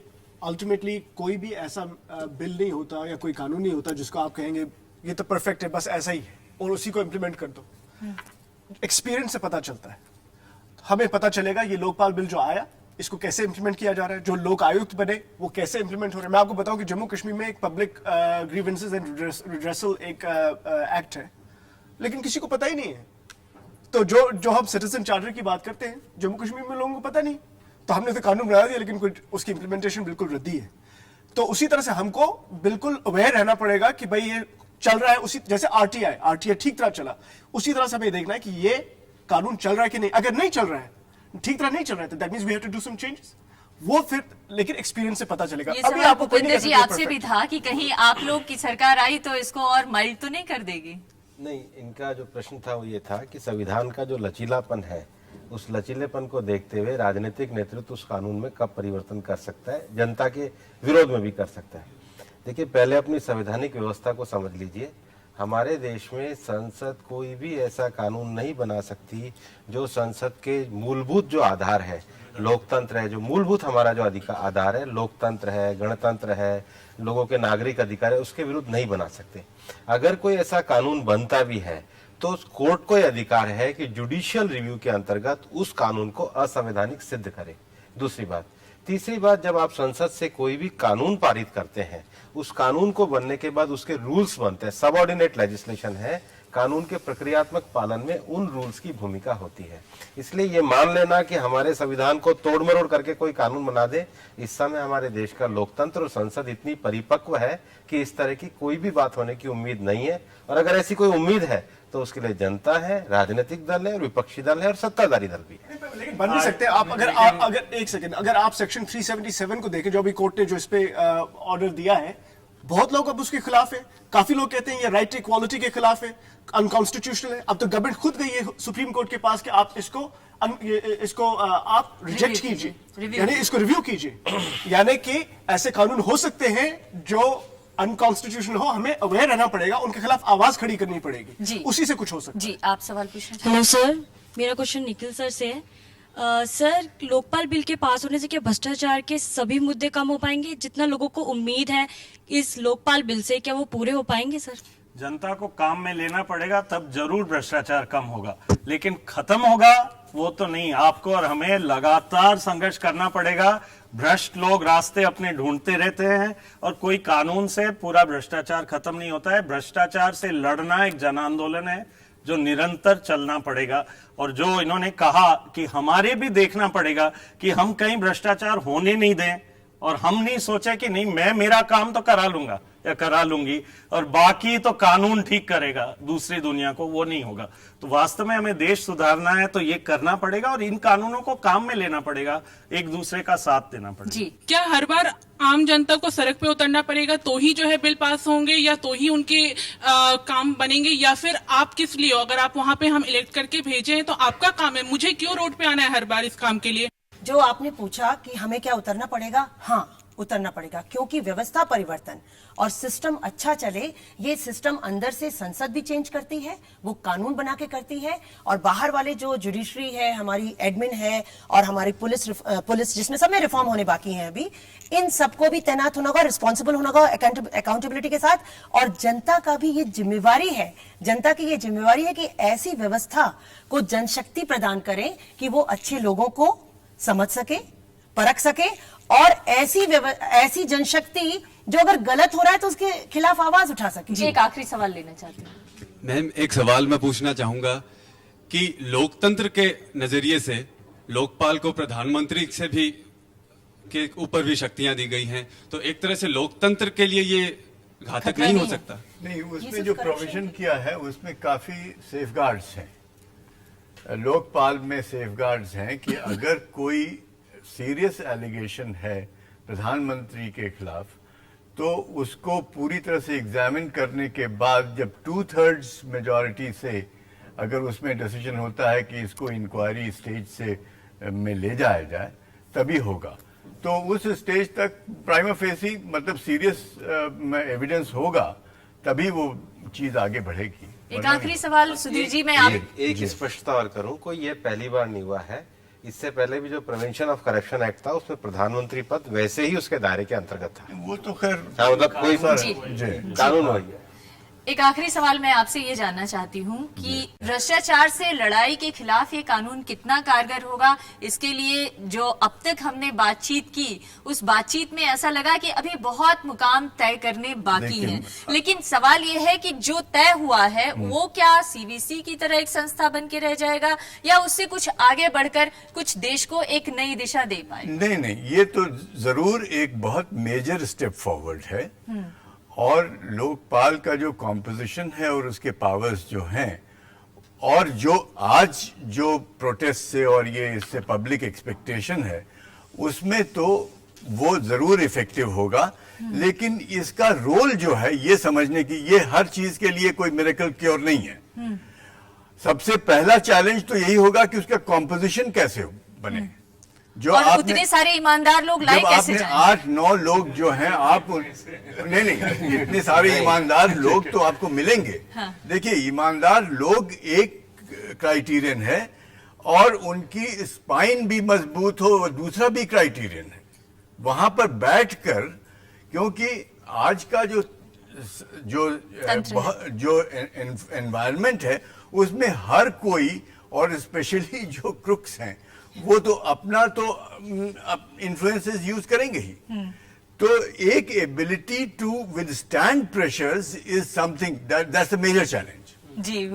[SPEAKER 7] अल्टीमेटली कोई भी ऐसा बिल नहीं होता या कोई कानून नहीं होता जिसको आप कहेंगे ये तो परफेक्ट है, बस ऐसा ही है और उसी को इम्प्लीमेंट कर दो। एक्सपीरियंस से पता चलता है। हमें पता चलेगा ये लोकपाल बिल जो आया इसको कैसे इंप्लीमेंट किया जा रहा है, जो लोक आयुक्त बने वो कैसे इंप्लीमेंट हो रहे हैं। मैं आपको बताऊं कि जम्मू कश्मीर में एक पब्लिक ग्रीवेंसेस एंड रिड्रेसल एक एक्ट है, लेकिन किसी को पता ही नहीं है। तो जो हम सिटीजन चार्टर की बात करते हैं, जम्मू कश्मीर में लोगों को पता नहीं, तो हमने तो कानून बना दिया लेकिन उसकी इंप्लीमेंटेशन बिल्कुल रद्दी है। तो उसी तरह से हमको बिल्कुल अवेयर रहना पड़ेगा कि भाई ये चल रहा है, उसी जैसे आरटीआई ठीक तरह चला, उसी तरह से हमें देखना है कि ये कानून चल रहा है कि नहीं। अगर नहीं चल रहा है, ठीक तरह नहीं चल रहा है, तो that means we have to do some changes. वो फिर लेकिन एक्सपीरियंस से पता चलेगा।
[SPEAKER 1] अभी आपको भूपेंद्र जी आपसे भी था कि कहीं आप लोग की सरकार आई तो इसको और माइल्ड तो नहीं कर देगी?
[SPEAKER 8] नहीं, इनका जो प्रश्न था वो ये था कि संविधान का जो लचीलापन है उस लचीलेपन को देखते हुए राजनीतिक नेतृत्व उस कानून में कब परिवर्तन कर सकता है, जनता के विरोध में भी कर सकता है। देखिए, पहले अपनी संवैधानिक व्यवस्था को समझ लीजिए। हमारे देश में संसद कोई भी ऐसा कानून नहीं बना सकती जो संसद के मूलभूत जो आधार है, लोकतंत्र है, जो मूलभूत हमारा जो आधार है, लोकतंत्र है, गणतंत्र है, लोगों के नागरिक अधिकार है, उसके विरुद्ध नहीं बना सकते। अगर कोई ऐसा कानून बनता भी है तो कोर्ट को यह अधिकार है कि जुडिशियल रिव्यू के अंतर्गत उस कानून को असंवैधानिक सिद्ध करे। दूसरी बात। तीसरी बात, जब आप संसद से कोई भी कानून पारित करते हैं, उस कानून को बनने के बाद उसके रूल्स बनते हैं, सबऑर्डिनेट लेजिस्लेशन है, कानून के प्रक्रियात्मक पालन में उन रूल्स की भूमिका होती है। इसलिए ये मान लेना कि हमारे संविधान को तोड़ मरोड़ करके कोई कानून बना दे, इस समय हमारे देश का लोकतंत्र और संसद इतनी परिपक्व है कि इस तरह की कोई भी बात होने की उम्मीद नहीं है। और अगर ऐसी कोई उम्मीद है तो उसके लिए जनता है, राजनीतिक दल है, विपक्षी दल है और सत्ताधारी दल भी है।
[SPEAKER 7] लेकिन बन नहीं सकते आप। अगर एक सेकंड, अगर आप सेक्शन 377 को देखें जो अभी कोर्ट ने जो इस पे ऑर्डर दिया है, बहुत लोग अब उसके खिलाफ है, काफी लोग कहते हैं ये राइट टू इक्वालिटी के खिलाफ है, अनकॉन्स्टिट्यूशनल है। अब तो गवर्नमेंट खुद गई है सुप्रीम कोर्ट के पास कि आप इसको आप रिजेक्ट कीजिए, यानी इसको रिव्यू कीजिए, यानी कि ऐसे कानून हो सकते हैं जो अनकॉन्स्टिट्यूशनल हो, हमें अवेयर रहना पड़ेगा, उनके खिलाफ आवाज खड़ी करनी पड़ेगी, उसी से कुछ हो सकता है।
[SPEAKER 1] जी, आप सवाल पूछना चाहते
[SPEAKER 15] हेलो सर, मेरा क्वेश्चन निखिल सर से है। सर, लोकपाल बिल के पास होने से क्या भ्रष्टाचार के सभी मुद्दे कम हो पाएंगे? जितना लोगों को उम्मीद है इस लोकपाल बिल से, क्या वो पूरे हो पाएंगे सर?
[SPEAKER 11] जनता को काम में लेना पड़ेगा, तब जरूर भ्रष्टाचार कम होगा, लेकिन खत्म होगा वो तो नहीं। आपको और हमें लगातार संघर्ष करना पड़ेगा। भ्रष्ट लोग रास्ते अपने ढूंढते रहते हैं और कोई कानून से पूरा भ्रष्टाचार खत्म नहीं होता है। भ्रष्टाचार से लड़ना एक जन आंदोलन है जो निरंतर चलना पड़ेगा। और जो इन्होंने कहा कि हमारे भी देखना पड़ेगा कि हम कहीं भ्रष्टाचार होने नहीं दें, और हम नहीं सोचे कि नहीं मैं मेरा काम तो करा लूंगा या करा लूंगी और बाकी तो कानून ठीक करेगा दूसरी दुनिया को, वो नहीं होगा। तो वास्तव में हमें देश सुधारना है तो ये करना पड़ेगा और इन कानूनों को काम में लेना पड़ेगा, एक दूसरे का साथ देना पड़ेगा।
[SPEAKER 16] जी, क्या हर बार आम जनता को सड़क पे उतरना पड़ेगा तो ही जो है बिल पास होंगे, या तो ही उनके काम बनेंगे, या फिर आप किस लिए हो? अगर आप वहाँ पे हम इलेक्ट करके भेजे तो आपका काम है, मुझे क्यों रोड पे आना है हर बार इस काम के लिए?
[SPEAKER 10] जो आपने पूछा कि हमें क्या उतरना पड़ेगा, हाँ उतरना पड़ेगा, क्योंकि व्यवस्था परिवर्तन और सिस्टम अच्छा चले, ये सिस्टम अंदर से संसद भी चेंज करती है, वो कानून बना के करती है, और बाहर वाले जो जुडिशरी है, हमारी एडमिन है और हमारी पुलिस जिसमें सब में रिफॉर्म होने बाकी हैं अभी, इन सबको भी तैनात होना होगा, रिस्पॉन्सिबल होना होगा अकाउंटेबिलिटी के साथ। और जनता का भी ये जिम्मेवारी है, जनता की ये जिम्मेवारी है कि ऐसी व्यवस्था को जनशक्ति प्रदान करें कि वो अच्छे लोगों को समझ सके, परख सके, और ऐसी जनशक्ति जो अगर गलत हो रहा है तो उसके खिलाफ आवाज उठा सके।
[SPEAKER 1] जी, एक आखिरी सवाल लेना चाहती हूँ।
[SPEAKER 17] मैम, एक सवाल मैं पूछना चाहूंगा कि लोकतंत्र के नजरिए से लोकपाल को प्रधानमंत्री से भी के ऊपर भी शक्तियां दी गई हैं, तो एक तरह से लोकतंत्र के लिए ये घातक नहीं हो सकता?
[SPEAKER 9] नहीं, उसमें जो प्रोविजन किया है उसमें काफी सेफगार्ड्स हैं, लोकपाल में सेफगार्ड्स हैं कि अगर कोई सीरियस एलिगेशन है प्रधानमंत्री के खिलाफ तो उसको पूरी तरह से एग्जामिन करने के बाद जब 2/3 मेजॉरिटी से अगर उसमें डिसीजन होता है कि इसको इंक्वायरी स्टेज से में ले जाया जाए तभी होगा। तो उस स्टेज तक प्राइमा फेसी मतलब सीरियस एविडेंस होगा तभी वो चीज आगे बढ़ेगी।
[SPEAKER 1] एक आखिरी सवाल सुधीर जी, मैं आप
[SPEAKER 8] एक स्पष्टता और करूं, कोई ये पहली बार नहीं हुआ है। इससे पहले भी जो प्रिवेंशन ऑफ करप्शन एक्ट था उसमें प्रधानमंत्री पद वैसे ही उसके दायरे के अंतर्गत था।
[SPEAKER 9] वो तो खैर
[SPEAKER 8] मतलब कोई कानून हो गया।
[SPEAKER 1] एक आखिरी सवाल मैं आपसे ये जानना चाहती हूँ कि भ्रष्टाचार से लड़ाई के खिलाफ ये कानून कितना कारगर होगा? इसके लिए जो अब तक हमने बातचीत की, उस बातचीत में ऐसा लगा कि अभी बहुत मुकाम तय करने बाकी हैं, लेकिन सवाल ये है कि जो तय हुआ है वो क्या सीवीसी की तरह एक संस्था बन के रह जाएगा, या उससे कुछ आगे बढ़कर कुछ देश को एक नई दिशा दे पाए?
[SPEAKER 9] नहीं, ये तो जरूर एक बहुत मेजर स्टेप फॉरवर्ड है, और लोकपाल का जो कॉम्पोजिशन है और उसके पावर्स जो हैं, और जो आज जो प्रोटेस्ट से और ये इससे पब्लिक एक्सपेक्टेशन है उसमें तो वो जरूर इफेक्टिव होगा, लेकिन इसका रोल जो है ये समझने की, ये हर चीज के लिए कोई मिरेकल क्योर नहीं है। सबसे पहला चैलेंज तो यही होगा कि उसका कॉम्पोजिशन कैसे बने, जो
[SPEAKER 1] और उतने सारे ईमानदार लोग लाए कैसे जाएं?
[SPEAKER 9] 8-9 लोग जो हैं आप नहीं इतने सारे ईमानदार लोग तो आपको मिलेंगे।
[SPEAKER 1] हाँ।
[SPEAKER 9] देखिए, ईमानदार लोग एक क्राइटेरियन है और उनकी स्पाइन भी मजबूत हो वो दूसरा भी क्राइटेरियन है। वहां पर बैठकर, क्योंकि आज का जो एनवायरनमेंट है उसमें हर कोई, और स्पेशली जो क्रुक्स हैं वो तो अपना तो इन्फ्लुएंसेस यूज करेंगे ही। तो एक ability to withstand pressures is something that's a major challenge.
[SPEAKER 1] जी,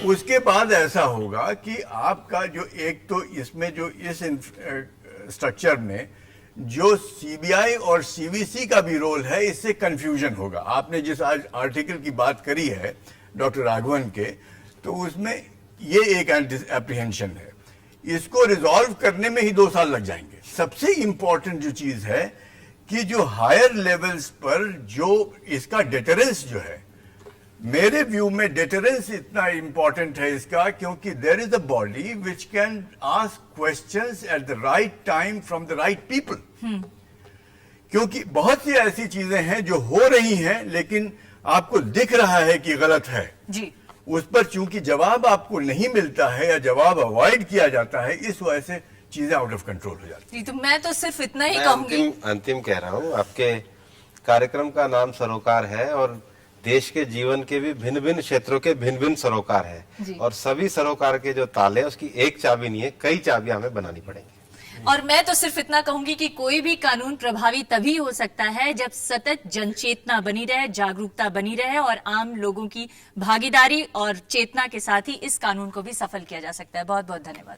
[SPEAKER 9] उसके बाद ऐसा होगा कि आपका जो एक तो इसमें जो इस स्ट्रक्चर में जो सीबीआई और सीवीसी का भी रोल है, इससे कंफ्यूजन होगा। आपने जिस आज आर्टिकल की बात करी है डॉक्टर राघवन के, तो उसमें ये एक एप्रीहेंशन है, इसको रिजॉल्व करने में ही 2 साल लग जाएंगे। सबसे इंपॉर्टेंट जो चीज है कि जो हायर लेवल्स पर जो इसका डिटरेंस जो है, मेरे व्यू में डिटरेंस इतना इंपॉर्टेंट है इसका, क्योंकि there is a body which can ask questions at the right time from the right people. क्योंकि बहुत सी ऐसी चीजें हैं जो हो रही हैं लेकिन आपको दिख रहा है कि गलत है
[SPEAKER 1] जी,
[SPEAKER 9] उस पर चूंकि जवाब आपको नहीं मिलता है या जवाब अवॉइड किया जाता है, इस वजह से चीजें आउट ऑफ कंट्रोल हो जाती
[SPEAKER 1] जी। तो मैं तो सिर्फ इतना ही
[SPEAKER 8] मैं
[SPEAKER 1] कहूंगी,
[SPEAKER 8] अंतिम कह रहा हूँ, आपके कार्यक्रम का नाम सरोकार है और देश के जीवन के भी भिन्न भिन्न क्षेत्रों के भिन्न भिन्न सरोकार
[SPEAKER 1] जी।
[SPEAKER 8] है और सभी सरोकार के जो ताले हैं उसकी एक चाबी नहीं है, कई चाबियां हमें बनानी पड़ेंगी।
[SPEAKER 1] और मैं तो सिर्फ इतना कहूंगी कि कोई भी कानून प्रभावी तभी हो सकता है जब सतत जनचेतना बनी रहे, जागरूकता बनी रहे और आम लोगों की भागीदारी और चेतना के साथ ही इस कानून को भी सफल किया जा सकता है। बहुत बहुत धन्यवाद।